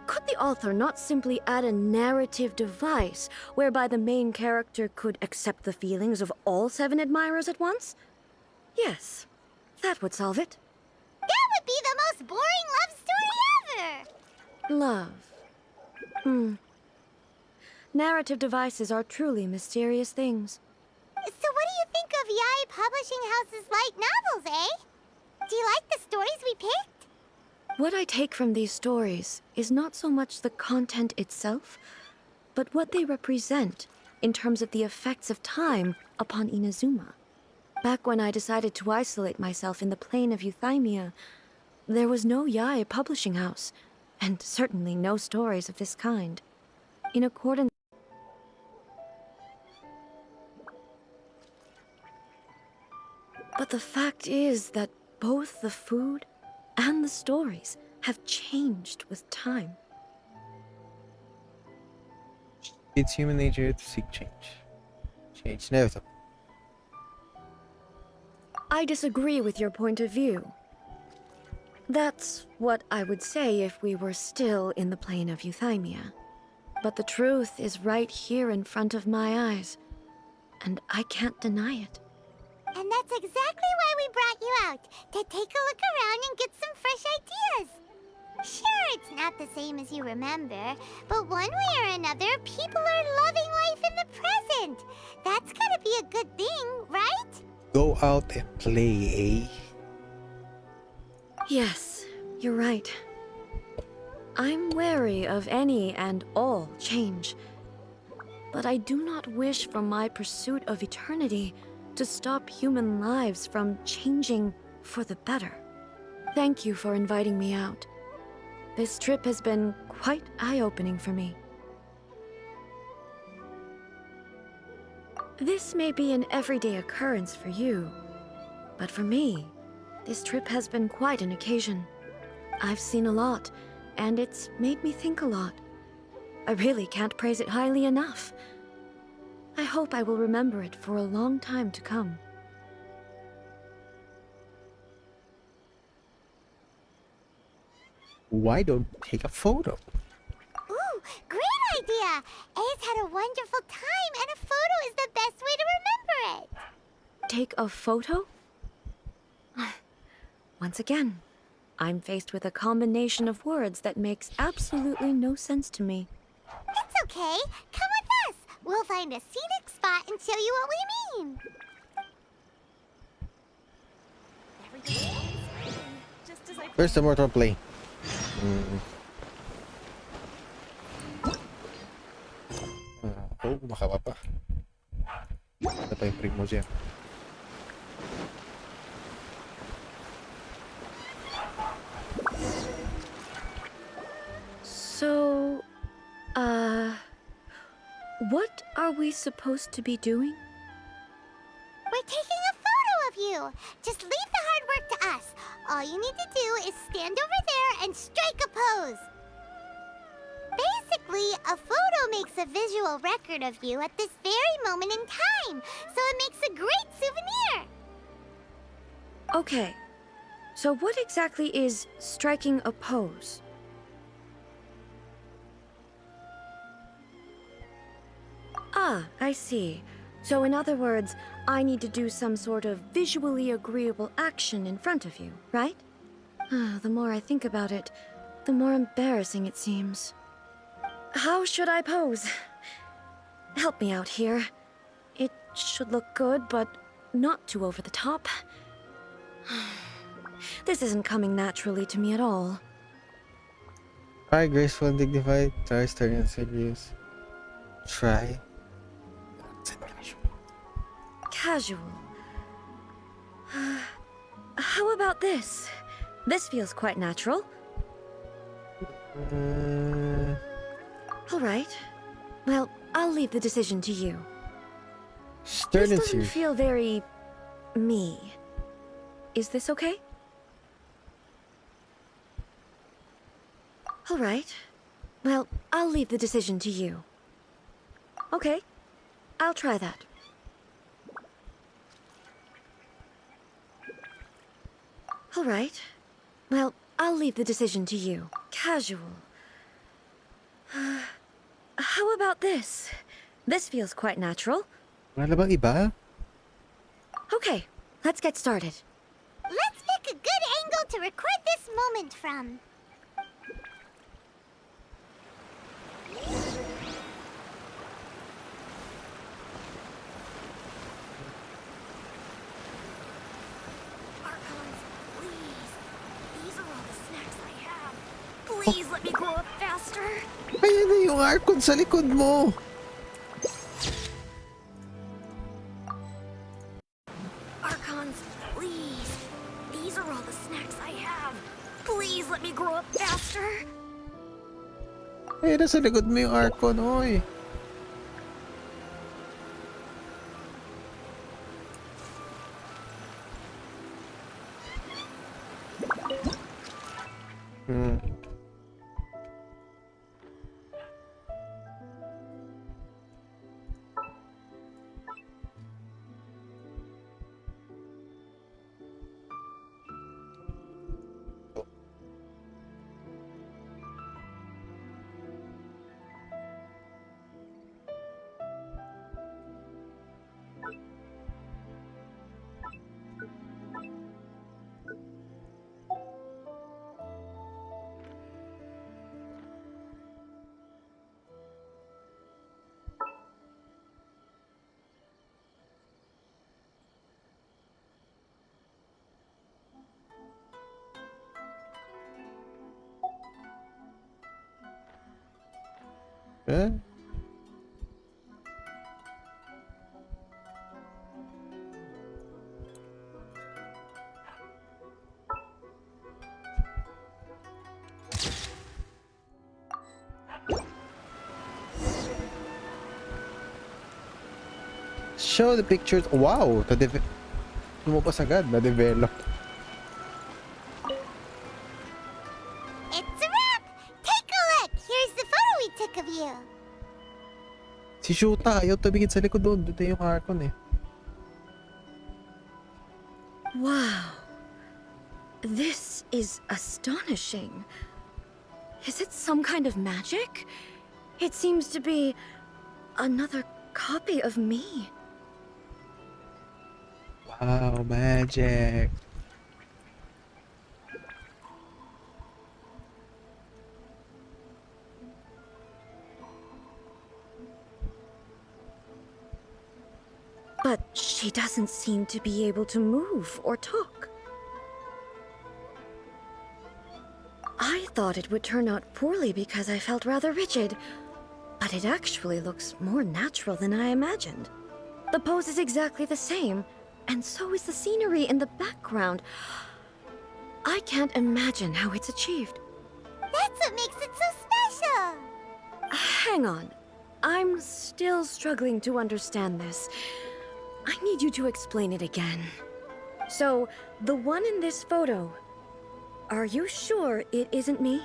could the author not simply add a narrative device whereby the main character could accept the feelings of all 7 admirers at once? Yes, that would solve it. That would be the most boring love story ever! Love. Narrative devices are truly mysterious things. So what do you think of Yae Publishing House's light novels, eh? Do you like the stories we picked? What I take from these stories is not so much the content itself, but what they represent in terms of the effects of time upon Inazuma. Back when I decided to isolate myself in the plane of Euthymia, there was no Yae Publishing House, and certainly no stories of this kind. In accordance... But the fact is that both the food and the stories have changed with time. It's human nature to seek change. Change inevitable. I disagree with your point of view. That's what I would say if we were still in the plane of Euthymia. But the truth is right here in front of my eyes, and I can't deny it. And that's exactly why we brought you out, to take a look around and get some fresh ideas. Sure, it's not the same as you remember, but one way or another, people are loving life in the present. That's gotta be a good thing, right? Go out and play, eh? Yes, you're right. I'm wary of any and all change. But I do not wish for my pursuit of eternity to stop human lives from changing for the better. Thank you for inviting me out. This trip has been quite eye-opening for me. This may be an everyday occurrence for you, but for me, this trip has been quite an occasion. I've seen a lot, and it's made me think a lot. I really can't praise it highly enough. I hope I will remember it for a long time to come. Why don't we take a photo? Ooh, great idea! Ace had a wonderful time, and a photo is the best way to remember it. Take a photo? Once again, I'm faced with a combination of words that makes absolutely no sense to me. It's okay. Come with us. We'll find a scenic spot and show you what we mean. Where's the mortal plane? Oh, mahaba pa. Ito pa yung primo dyan. So, what are we supposed to be doing? We're taking a photo of you. Just leave the hard work to us. All you need to do is stand over there and strike a pose. Basically, a photo makes a visual record of you at this very moment in time, so it makes a great souvenir. Okay, so what exactly is striking a pose? Ah, I see. So in other words, I need to do some sort of visually agreeable action in front of you, right? The more I think about it, the more embarrassing it seems. How should I pose? Help me out here. It should look good, but not too over the top. This isn't coming naturally to me at all. Try graceful and dignified. Try sturdy and serious. Try casual. How about this? This feels quite natural. All right. Well, I'll leave the decision to you. Sturdy This and doesn't serious. feel very me. Is this okay? All right. Well, I'll leave the decision to you. Okay. I'll try that. All right. Well, I'll leave the decision to you. Casual. How about this? This feels quite natural. Wala bang iba? Okay, let's get started. Let's pick a good angle to record this moment from. Please let me grow up faster. Ayan na yung Archon sa likod mo. Archons, please. These are all the snacks I have. Please let me grow up faster. Ayan na sa likod mo yung Archon, oy. Eh? Show the pictures. Wow! Lumabas agad. Na-develop. It's a wrap! Take a look! Here's the photo we took of you. Si Shuta, ayaw tumingin sa likod doon. Doon yung Archon eh. Wow. This is astonishing. Is it some kind of magic? It seems to be another copy of me. Wow, magic. But she doesn't seem to be able to move or talk. I thought it would turn out poorly because I felt rather rigid, but it actually looks more natural than I imagined. The pose is exactly the same, and so is the scenery in the background. I can't imagine how it's achieved. That's what makes it so special! Hang on. I'm still struggling to understand this. I need you to explain it again. So, the one in this photo, are you sure it isn't me?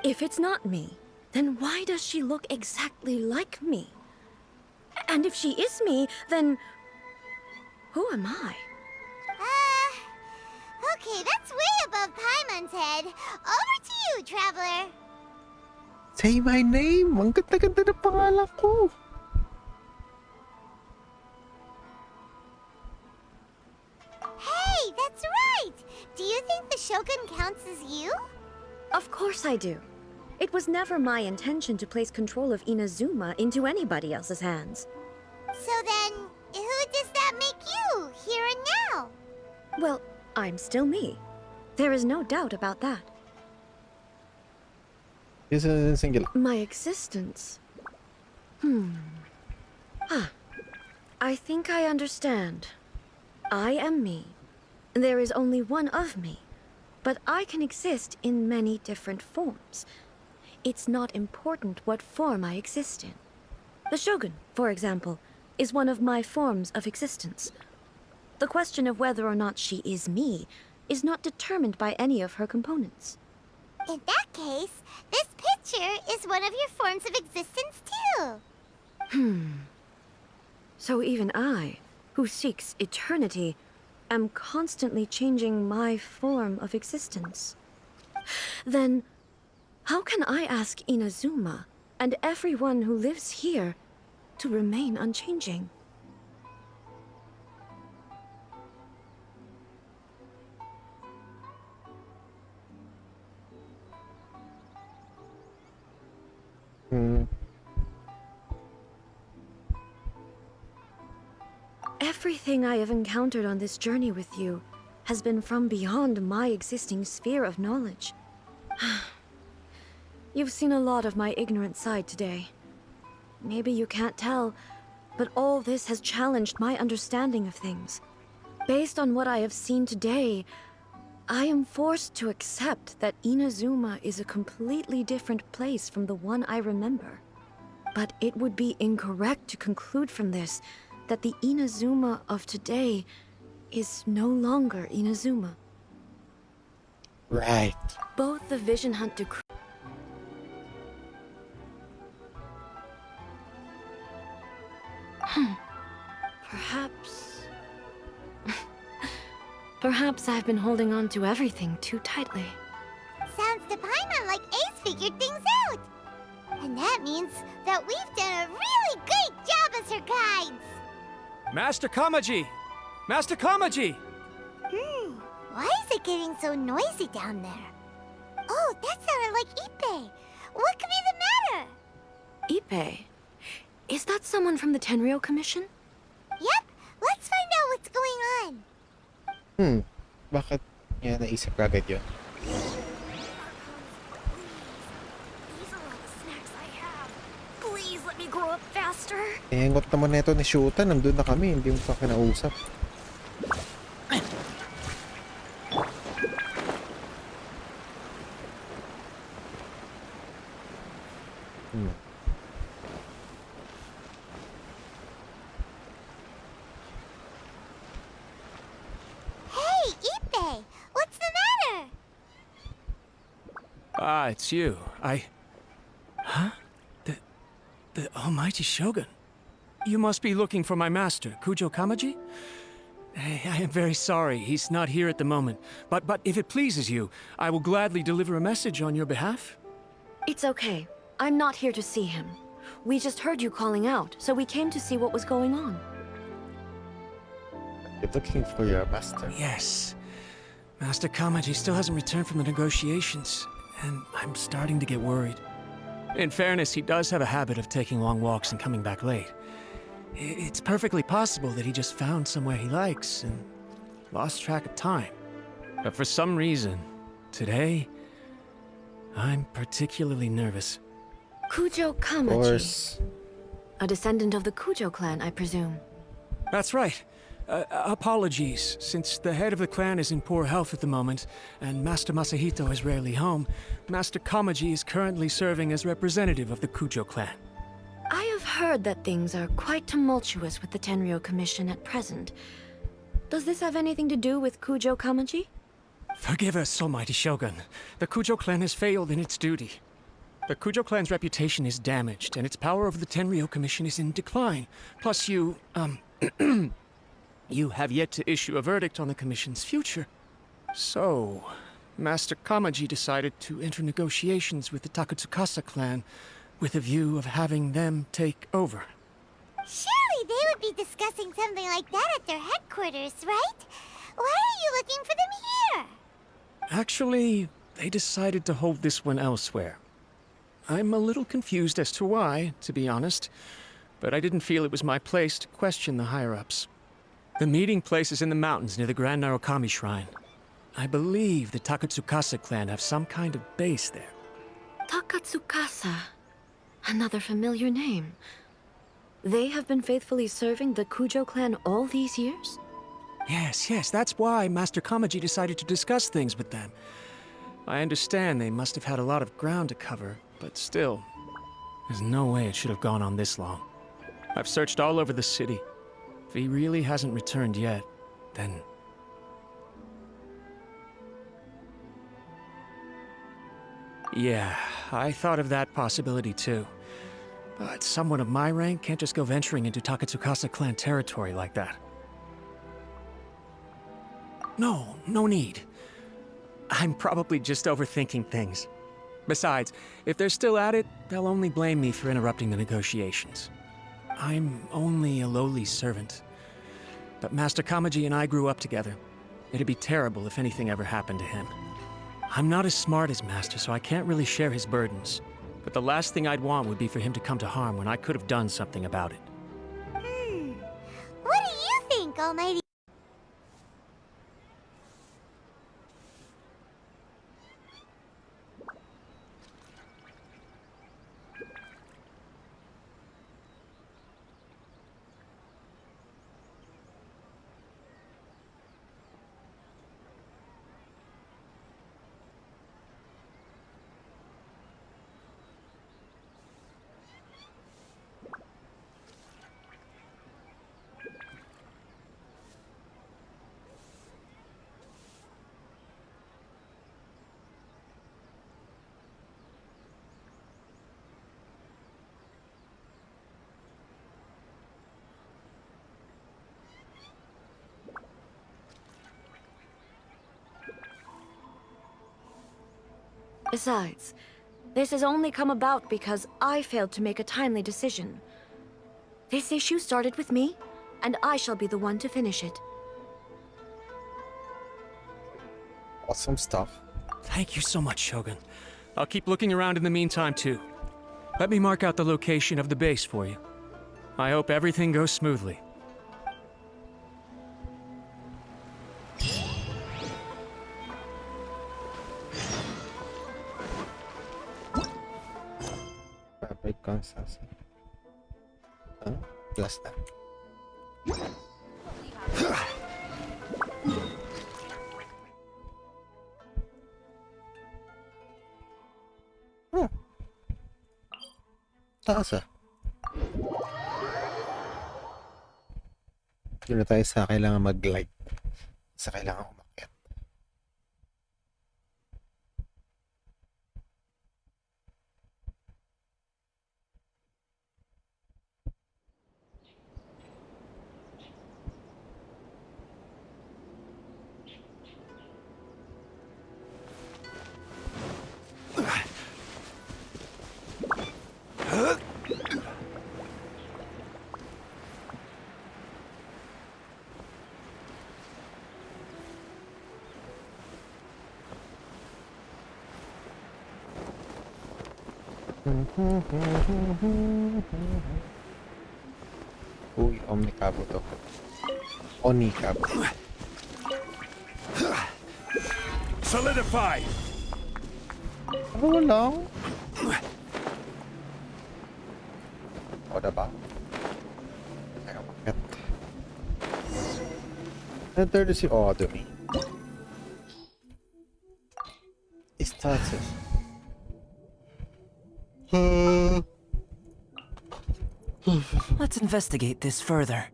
If it's not me, then why does she look exactly like me? And if she is me, then who am I? Okay, that's way above Paimon's head. Over to you, Traveler. Say my name! Ang ganda-ganda na pangalan ko! Hey, that's right! Do you think the Shogun counts as you? Of course I do. It was never my intention to place control of Inazuma into anybody else's hands. So then, who does that make you, here and now? Well, I'm still me. There is no doubt about that. Singular. My existence. I think I understand. I am me. There is only one of me, but I can exist in many different forms. It's not important what form I exist in. The Shogun, for example, is one of my forms of existence. The question of whether or not she is me is not determined by any of her components. In that case, this picture is one of your forms of existence too. So even I, who seeks eternity, am constantly changing my form of existence. Then, how can I ask Inazuma and everyone who lives here to remain unchanging? Everything I have encountered on this journey with you has been from beyond my existing sphere of knowledge. You've seen a lot of my ignorant side today. Maybe you can't tell, but all this has challenged my understanding of things. Based on what I have seen today, I am forced to accept that Inazuma is a completely different place from the one I remember. But it would be incorrect to conclude from this that the Inazuma of today is no longer Inazuma. Right. Both the Vision Hunt decree Perhaps... Perhaps I've been holding on to everything too tightly. Sounds to Paimon like Ace figured things out. And that means that we've done a really great job as her guides. Master Kamaji! Master Kamaji! Why is it getting so noisy down there? Oh, that sounded like Ippei. What could be the matter? Ippei? Is that someone from the Tenryou Commission? Yep, let's find out what's going on. Bakit niya naisip agad yun? These are all the snacks I have. Please let me grow up faster. Engot naman na ito ni Shuta, nandun na kami, hindi mo pa kinausap. Hey, Ippei, what's the matter? Ah, it's you. Huh? The Almighty Shogun. You must be looking for my master, Kujo Kamaji? I am very sorry, he's not here at the moment. But if it pleases you, I will gladly deliver a message on your behalf. It's okay. I'm not here to see him. We just heard you calling out, so we came to see what was going on. You're looking for your master. Yes. Master Kamaji still hasn't returned from the negotiations, and I'm starting to get worried. In fairness, he does have a habit of taking long walks and coming back late. It's perfectly possible that he just found somewhere he likes and lost track of time. But for some reason, today, I'm particularly nervous. Kujo Of Kamaji. course. A descendant of the Kujo clan, I presume. That's right. Apologies, since the head of the clan is in poor health at the moment, and Master Masahito is rarely home, Master Kamaji is currently serving as representative of the Kujo clan. I have heard that things are quite tumultuous with the Tenryou Commission at present. Does this have anything to do with Kujo Kamaji? Forgive us, Almighty Shogun. The Kujo clan has failed in its duty. The Kujo clan's reputation is damaged, and its power over the Tenryou Commission is in decline. Plus you have yet to issue a verdict on the Commission's future. So, Master Kamaji decided to enter negotiations with the Takatsukasa clan with a view of having them take over. Surely they would be discussing something like that at their headquarters, right? Why are you looking for them here? Actually, they decided to hold this one elsewhere. I'm a little confused as to why, to be honest, but I didn't feel it was my place to question the higher-ups. The meeting place is in the mountains near the Grand Narukami Shrine. I believe the Takatsukasa clan have some kind of base there. Takatsukasa. Another familiar name. They have been faithfully serving the Kujo clan all these years? Yes, that's why Master Kamaji decided to discuss things with them. I understand they must have had a lot of ground to cover, but still, there's no way it should have gone on this long. I've searched all over the city. If he really hasn't returned yet, then... Yeah, I thought of that possibility too. But someone of my rank can't just go venturing into Takatsukasa clan territory like that. No, no need. I'm probably just overthinking things. Besides, if they're still at it, they'll only blame me for interrupting the negotiations. I'm only a lowly servant. But Master Kamaji and I grew up together. It'd be terrible if anything ever happened to him. I'm not as smart as Master, so I can't really share his burdens. But the last thing I'd want would be for him to come to harm when I could have done something about it. What do you think, Almighty? Besides, this has only come about because I failed to make a timely decision. This issue started with me, and I shall be the one to finish it. Awesome stuff. Thank you so much, Shogun. I'll keep looking around in the meantime, too. Let me mark out the location of the base for you. I hope everything goes smoothly. Fabric constance. Plus that. Taas ah. Doon na tayo sa kailangan mag-glide. Sa kailangan umakyat. Uy, Omnicabo to. Onicabo. Solidify! Ano lang? O, diba? Ay, umakyat. Enter the si Odomi. Status. Let's investigate this further.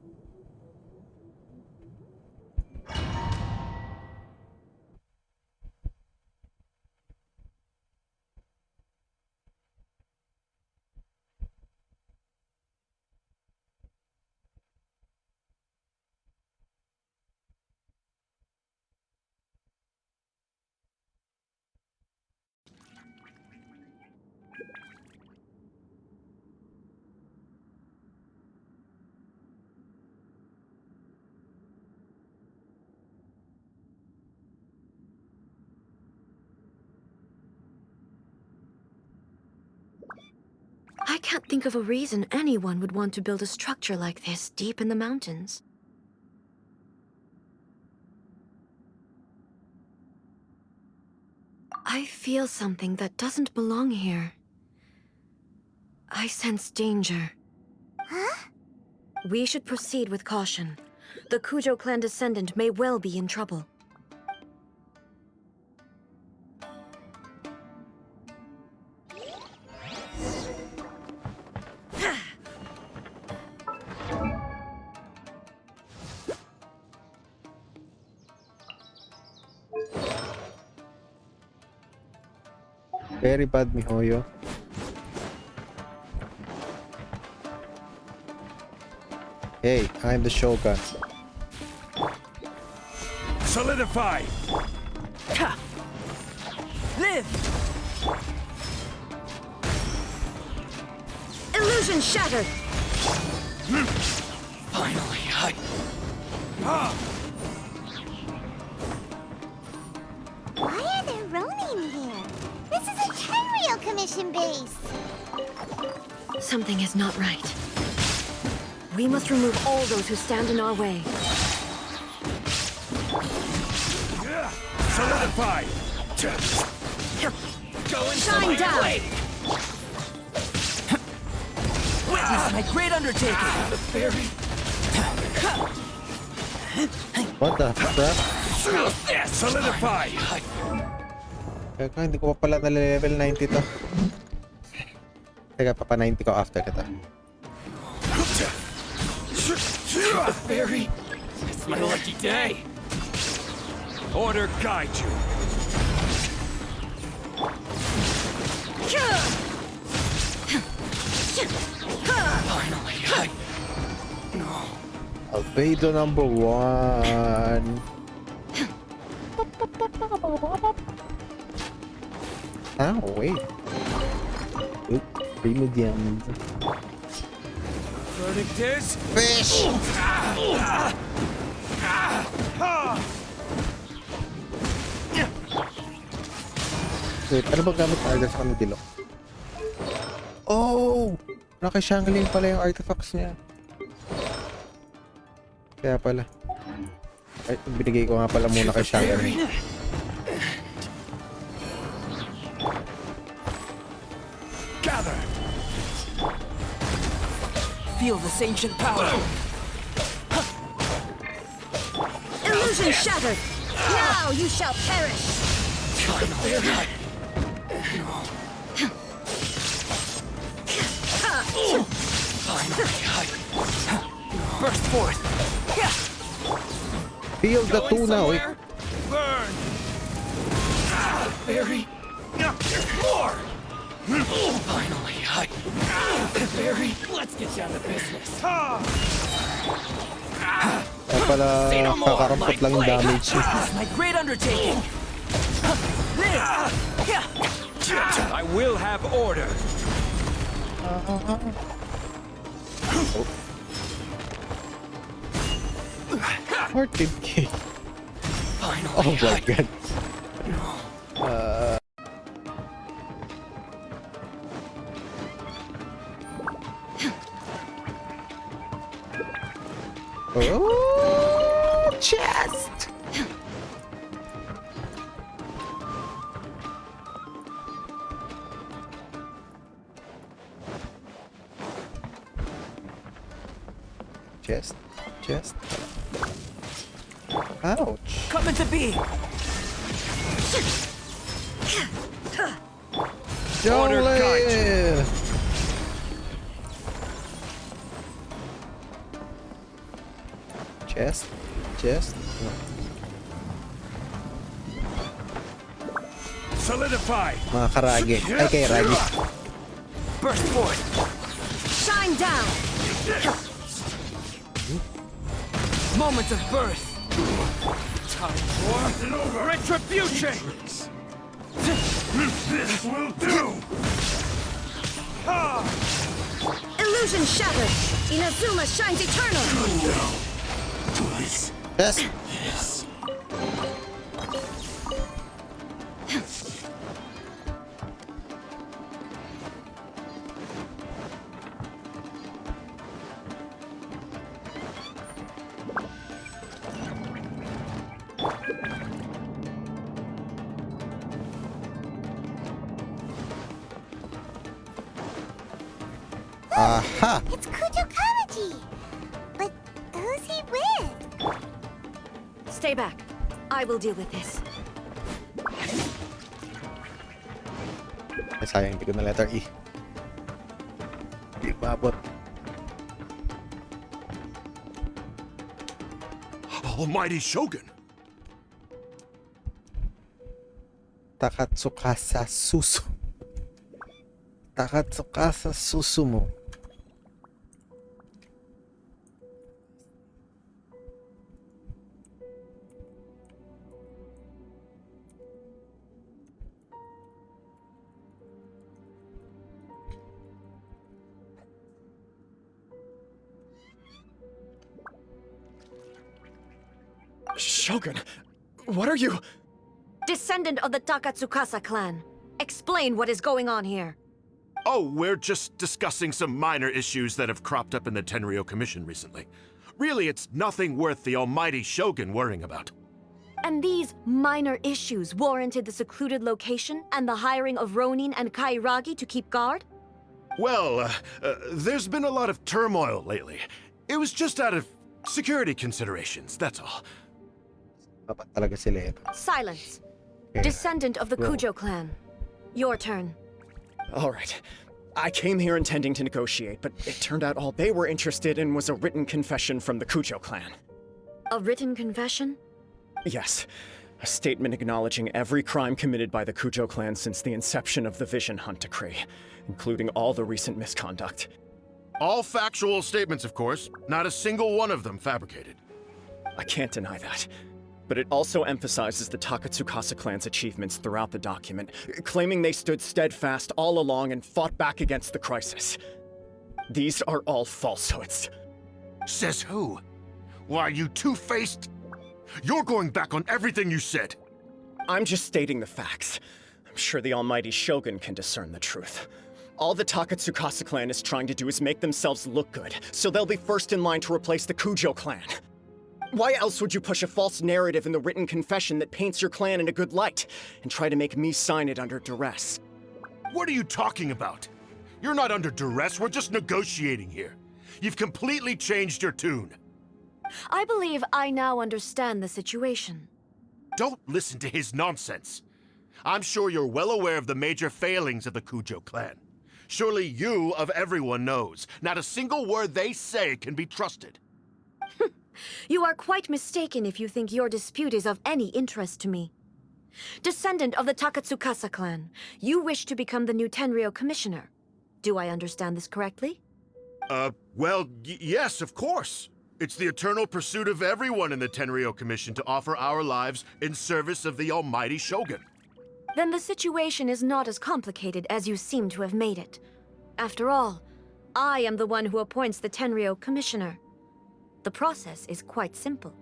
I can't think of a reason anyone would want to build a structure like this deep in the mountains. I feel something that doesn't belong here. I sense danger. Huh? We should proceed with caution. The Kujo clan descendant may well be in trouble. Very bad, Mihoyo. Hey, I'm the Shogun. Solidify! Live! Illusion shattered! Finally, Why are there Ronin here? This is a Tenryou Commission base. Something is not right. We must remove all those who stand in our way. Solidify! Shine down! Witness my great undertaking! What the crap? Solidify! Teka, hindi ko pa pala na-level 90 to. Teka, papa 90 ko after ito. The fairy! It's my lucky day! Order guide you! Finally, Albedo number 1. Ah, wait. Oop, remediums. Verdict is... Fish! Wait, ano ba gamit na sa kanila? Oh! Nakishangling pala yung artifacts niya. Kaya pala. Ay, binigay ko nga pala muna kay Shangling. Gather! Feel this ancient power! Illusion shattered! Now you shall perish! Burst forth! Feel the tuna, wait. Burn! Fairy! More! Finally, Fairy, let's get down to business. Kaya pala kakarampot lang yung damage. My great undertaking! I will have order. Hearted cake. Oh my god. Oh, chest. Chest. Ouch. Coming to be! Don't live. Chest. Solidify! Mga karage. Ay, kay Ragi. Burst forth! Shine down! Moment of birth! Time for retribution! This will do! Illusion shattered! Inazuma shines eternal! Yes. Aha! It's Kujo Kamaji! But who's he with? Stay back. I will deal with this. Ay, sayang, hindi ko na letter E. Hindi maabot. Almighty Shogun! Takatsukasa Susu. Takatsukasa Susumu. Shogun, what are you? Descendant of the Takatsukasa clan. Explain what is going on here. Oh, we're just discussing some minor issues that have cropped up in the Tenryou Commission recently. Really, it's nothing worth the almighty Shogun worrying about. And these minor issues warranted the secluded location and the hiring of Ronin and Kairagi to keep guard? Well, there's been a lot of turmoil lately. It was just out of security considerations, that's all. Dapat talaga sila eh. Silence. Okay. Descendant of the Go. Kujo clan. Your turn. All right. I came here intending to negotiate, but it turned out all they were interested in was a written confession from the Kujo clan. A written confession? Yes. A statement acknowledging every crime committed by the Kujo clan since the inception of the Vision Hunt Decree, including all the recent misconduct. All factual statements, of course. Not a single one of them fabricated. I can't deny that. But it also emphasizes the Takatsukasa clan's achievements throughout the document, claiming they stood steadfast all along and fought back against the crisis. These are all falsehoods. Says who? Why, you two-faced? You're going back on everything you said. I'm just stating the facts. I'm sure the almighty Shogun can discern the truth. All the Takatsukasa clan is trying to do is make themselves look good, so they'll be first in line to replace the Kujo clan. Why else would you push a false narrative in the written confession that paints your clan in a good light, and try to make me sign it under duress? What are you talking about? You're not under duress, we're just negotiating here. You've completely changed your tune. I believe I now understand the situation. Don't listen to his nonsense. I'm sure you're well aware of the major failings of the Kujo clan. Surely you, of everyone, knows. Not a single word they say can be trusted. You are quite mistaken if you think your dispute is of any interest to me. Descendant of the Takatsukasa clan, you wish to become the new Tenryou commissioner. Do I understand this correctly? Well, yes, of course. It's the eternal pursuit of everyone in the Tenryou Commission to offer our lives in service of the almighty Shogun. Then the situation is not as complicated as you seem to have made it. After all, I am the one who appoints the Tenryou commissioner. The process is quite simple.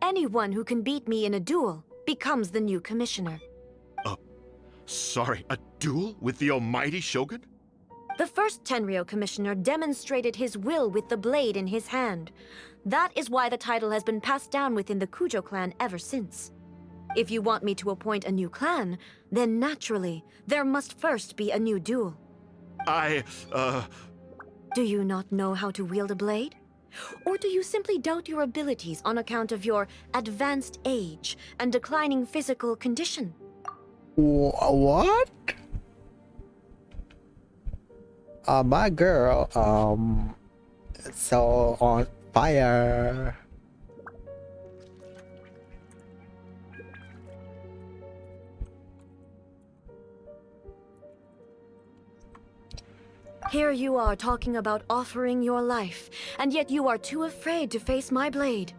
Anyone who can beat me in a duel becomes the new commissioner. Sorry, a duel with the almighty Shogun? The first Tenryou commissioner demonstrated his will with the blade in his hand. That is why the title has been passed down within the Kujo clan ever since. If you want me to appoint a new clan, then naturally, there must first be a new duel. Do you not know how to wield a blade? Or do you simply doubt your abilities on account of your advanced age and declining physical condition? What? My girl, it's so on fire. Here you are talking about offering your life, and yet you are too afraid to face my blade.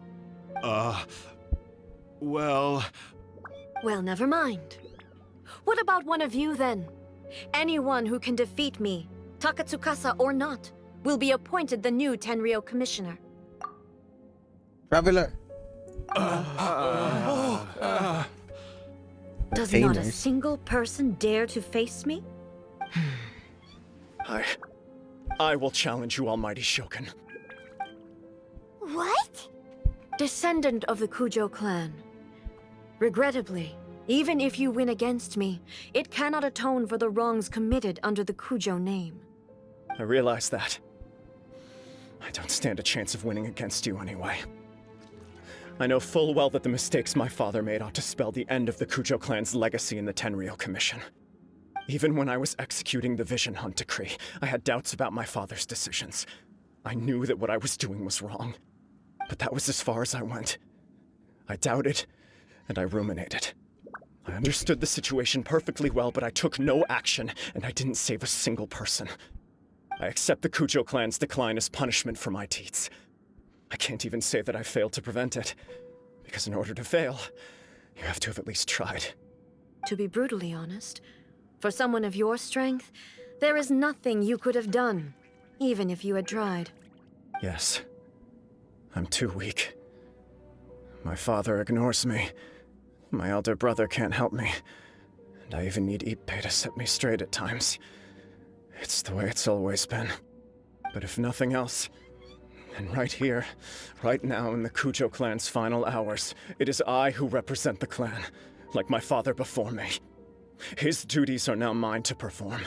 Well... Well, never mind. What about one of you, then? Anyone who can defeat me, Takatsukasa or not, will be appointed the new Tenryou commissioner. Traveler. Does not a single person dare to face me? I will challenge you, almighty Shogun. What? Descendant of the Kujo clan. Regrettably, even if you win against me, it cannot atone for the wrongs committed under the Kujo name. I realize that. I don't stand a chance of winning against you anyway. I know full well that the mistakes my father made ought to spell the end of the Kujo clan's legacy in the Tenryou Commission. Even when I was executing the Vision Hunt Decree, I had doubts about my father's decisions. I knew that what I was doing was wrong. But that was as far as I went. I doubted, and I ruminated. I understood the situation perfectly well, but I took no action, and I didn't save a single person. I accept the Kujo clan's decline as punishment for my deeds. I can't even say that I failed to prevent it, because in order to fail, you have to have at least tried. To be brutally honest, for someone of your strength, there is nothing you could have done, even if you had tried. Yes. I'm too weak. My father ignores me. My elder brother can't help me. And I even need Ippei to set me straight at times. It's the way it's always been. But if nothing else, then right here, right now in the Kujo clan's final hours, it is I who represent the clan, like my father before me. His duties are now mine to perform.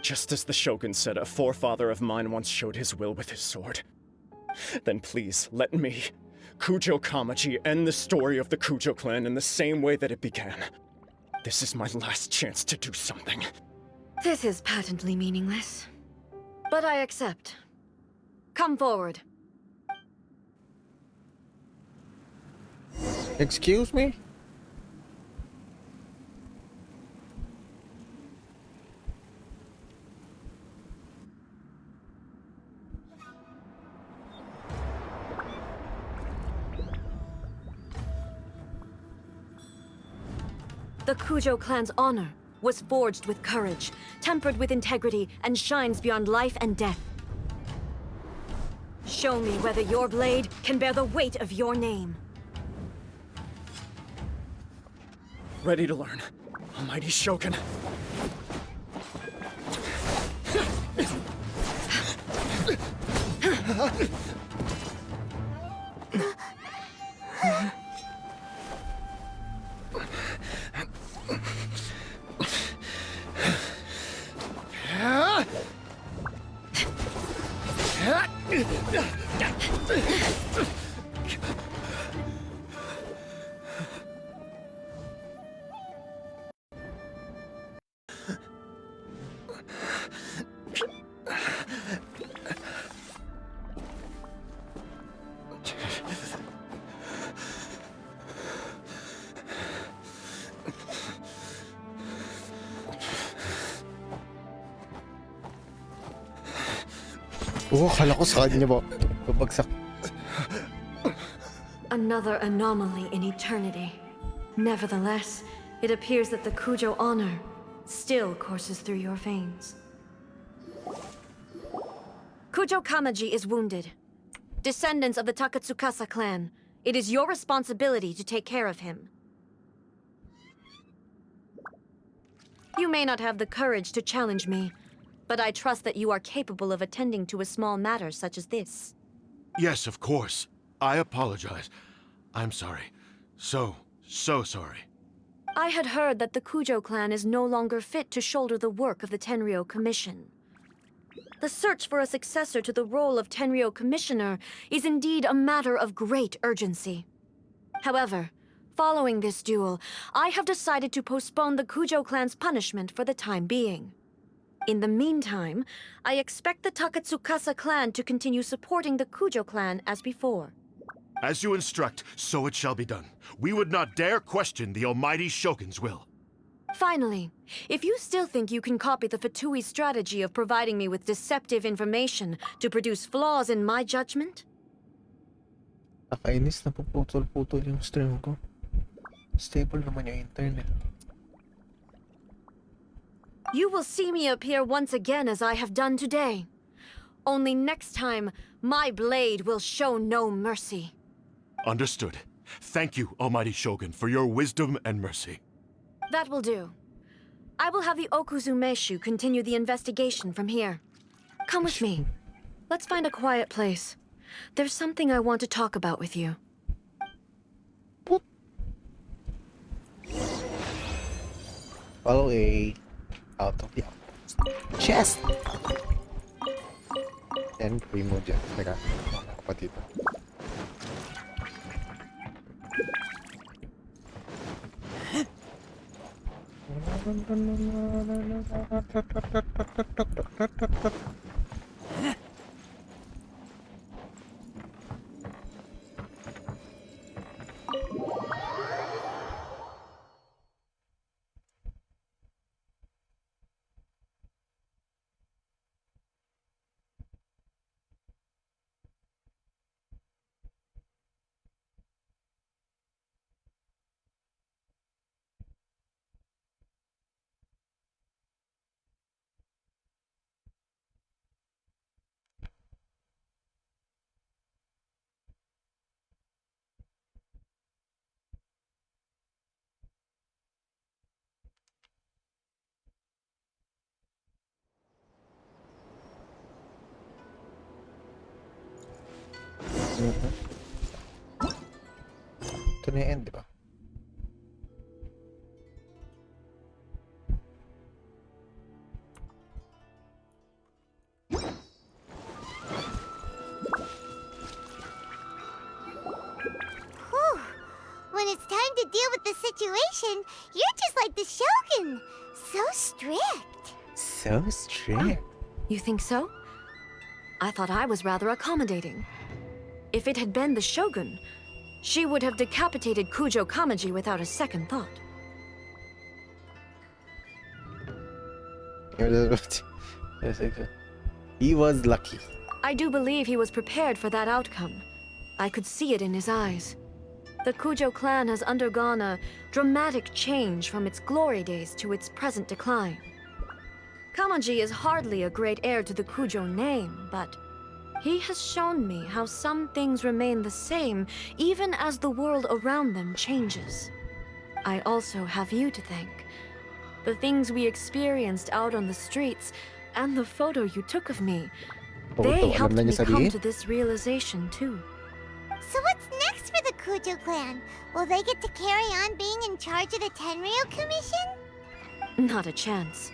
Just as the Shogun said a forefather of mine once showed his will with his sword. Then please, let me, Kujo Kamaji, end the story of the Kujo clan in the same way that it began. This is my last chance to do something. This is patently meaningless. But I accept. Come forward. Excuse me? The Kujo clan's honor was forged with courage, tempered with integrity, and shines beyond life and death. Show me whether your blade can bear the weight of your name. Ready to learn. Almighty Shogun. Oh, akala ko sa kanya ba? Babagsak. Another anomaly in eternity. Nevertheless, it appears that the Kujo honor still courses through your veins. Kujo Kamaji is wounded. Descendants of the Takatsukasa clan, it is your responsibility to take care of him. You may not have the courage to challenge me, but I trust that you are capable of attending to a small matter such as this. Yes, of course. I apologize. I'm sorry. So sorry. I had heard that the Kujo clan is no longer fit to shoulder the work of the Tenryou Commission. The search for a successor to the role of Tenryou Commissioner is indeed a matter of great urgency. However, following this duel, I have decided to postpone the Kujo clan's punishment for the time being. In the meantime, I expect the Takatsukasa clan to continue supporting the Kujo clan as before. As you instruct, so it shall be done. We would not dare question the Almighty Shogun's will. Finally, if you still think you can copy the Fatui strategy of providing me with deceptive information to produce flaws in my judgment, Nakainis, napuputol-putol yung stream ko. Stable naman yung internet. you will see me appear once again as I have done today. Only next time, my blade will show no mercy. Understood. Thank you, Almighty Shogun, for your wisdom and mercy. That will do. I will have the Okuzumeshu continue the investigation from here. Come with me. Let's find a quiet place. There's something I want to talk about with you. Follow A. Out of the chest. And remove dyan. Teka, kapatid. Ito na yung end, di ba? Whew. When it's time to deal with the situation, you're just like the Shogun. So strict. So strict. You think so? I thought I was rather accommodating. If it had been the Shogun, she would have decapitated Kujo Kamaji without a second thought. He was lucky. I do believe he was prepared for that outcome. I could see it in his eyes. The Kujo clan has undergone a dramatic change from its glory days to its present decline. Kamaji is hardly a great heir to the Kujo name, but he has shown me how some things remain the same even as the world around them changes. I also have you to thank. The things we experienced out on the streets and the photo you took of me, they helped me come to this realization too. So what's next for the Kujo clan? Will they get to carry on being in charge of the Tenryo Commission? Not a chance.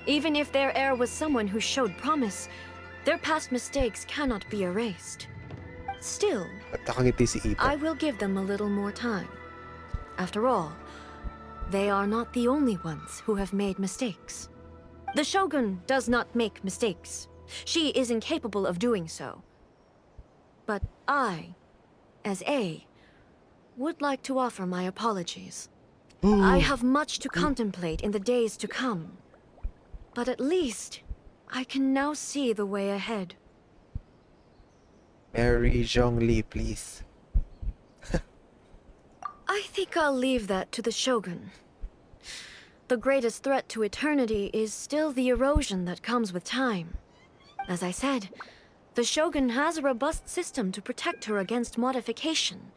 Even if their heir was someone who showed promise, their past mistakes cannot be erased. Still, I will give them a little more time. After all, they are not the only ones who have made mistakes. The Shogun does not make mistakes. She is incapable of doing so. But I, as A, would like to offer my apologies. I have much to contemplate in the days to come. But at least, I can now see the way ahead. Marry Zhongli, please. I think I'll leave that to the Shogun. The greatest threat to eternity is still the erosion that comes with time. As I said, the Shogun has a robust system to protect her against modification.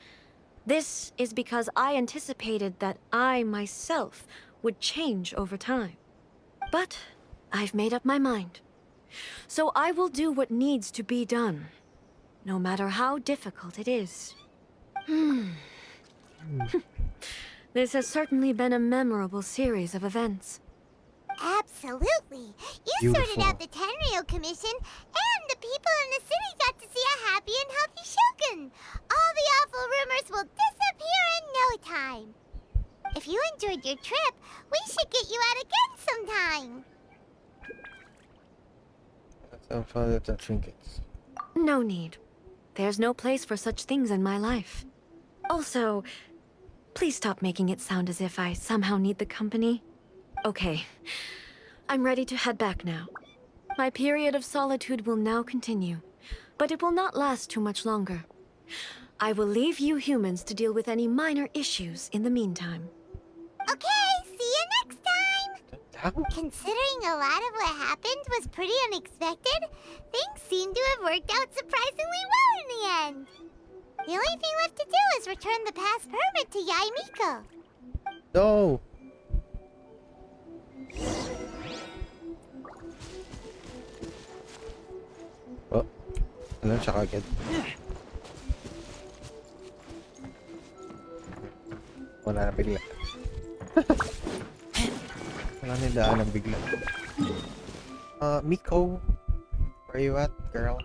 This is because I anticipated that I myself would change over time. But I've made up my mind. So I will do what needs to be done, no matter how difficult it is. This has certainly been a memorable series of events. Absolutely. You sorted out the Tenryo Commission, and the people in the city got to see a happy and healthy Shogun. All the awful rumors will disappear in no time. If you enjoyed your trip, we should get you out again sometime. I'm fine with the trinkets. No need. There's no place for such things in my life. Also, please stop making it sound as if I somehow need the company. Okay, I'm ready to head back now. My period of solitude will now continue, but it will not last too much longer. I will leave you humans to deal with any minor issues in the meantime. Okay, see you next time! Considering a lot of what happened was pretty unexpected, things seem to have worked out surprisingly well in the end. The only thing left to do is return the pass permit to Yae Miko. No! Oh, alam siya kagad. Wala na bigla. Wala na daan ng bigla. Miko, where you at, girl?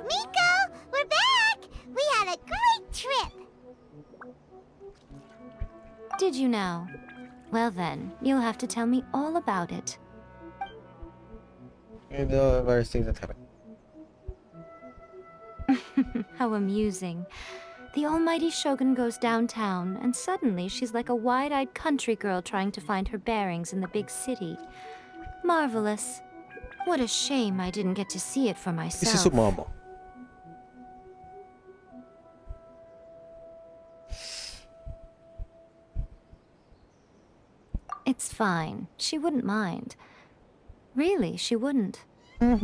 Miko, we're back! We had a great trip! Did you now? Well then, you'll have to tell me all about it. The various things that happened. How amusing. The almighty Shogun goes downtown, and suddenly she's like a wide-eyed country girl trying to find her bearings in the big city. Marvelous. What a shame I didn't get to see it for myself. Isi sumama. It's fine. She wouldn't mind. Really, she wouldn't.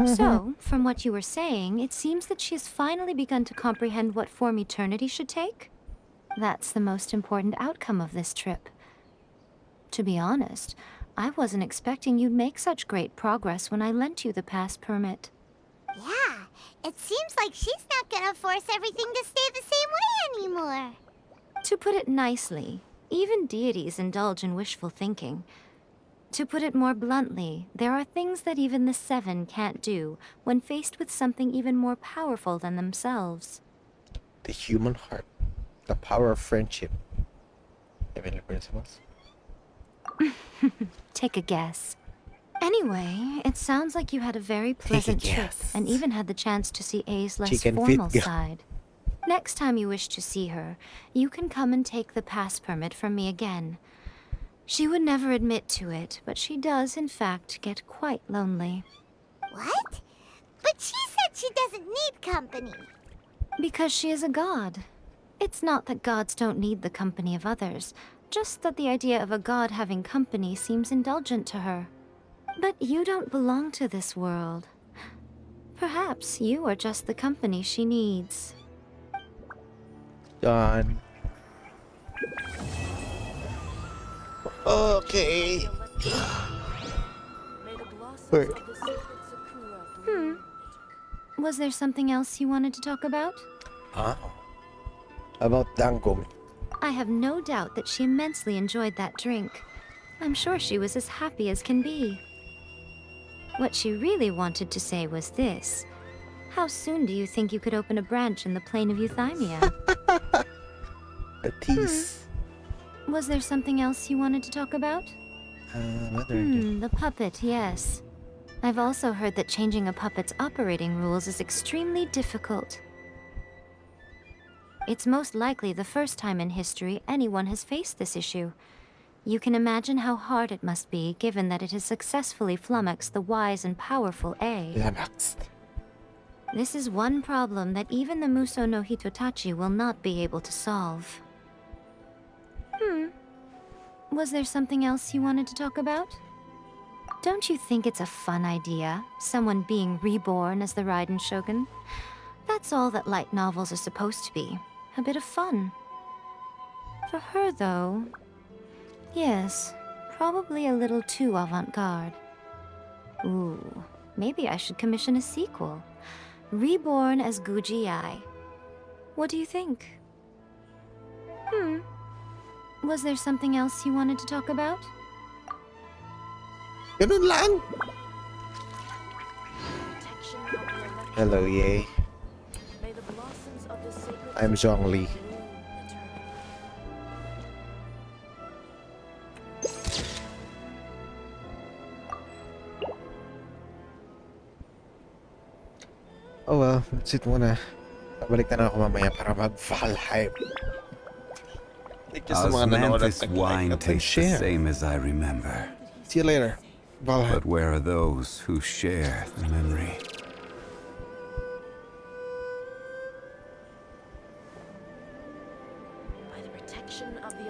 So, from what you were saying, it seems that she has finally begun to comprehend what form eternity should take? That's the most important outcome of this trip. To be honest, I wasn't expecting you'd make such great progress when I lent you the pass permit. Yeah, it seems like she's not gonna force everything to stay the same way anymore. To put it nicely, even deities indulge in wishful thinking. To put it more bluntly, there are things that even the Seven can't do when faced with something even more powerful than themselves. The human heart. The power of friendship. Take a guess. Anyway, it sounds like you had a very pleasant trip and even had the chance to see A's less formal side. Next time you wish to see her, you can come and take the pass permit from me again. She would never admit to it, but she does, in fact, get quite lonely. What? But she said she doesn't need company. Because she is a god. It's not that gods don't need the company of others, just that the idea of a god having company seems indulgent to her. But you don't belong to this world. Perhaps you are just the company she needs. Done. Okay. Wait. Was there something else you wanted to talk about? Huh? About Dangomi. I have no doubt that she immensely enjoyed that drink. I'm sure she was as happy as can be. What she really wanted to say was this. How soon do you think you could open a branch in the plain of Euthymia? A tease. Was there something else you wanted to talk about? The puppet, yes. I've also heard that changing a puppet's operating rules is extremely difficult. It's most likely the first time in history anyone has faced this issue. You can imagine how hard it must be, given that it has successfully flummoxed the wise and powerful A. This is one problem that even the Muso no Hitotachi will not be able to solve. Was there something else you wanted to talk about? Don't you think it's a fun idea, someone being reborn as the Raiden Shogun? That's all that light novels are supposed to be, a bit of fun. For her, though, yes, probably a little too avant-garde. Ooh, maybe I should commission a sequel. Reborn as Guji Ai. What do you think? Was there something else you wanted to talk about? Ganun lang. Hello, Ye. I'm Zhongli. Oh well, that's it muna. Babalik na ako mamaya para mag-Valheim. Osmanthus wine tastes the same as I remember. See you later. Valheim. But where are those who share the memory?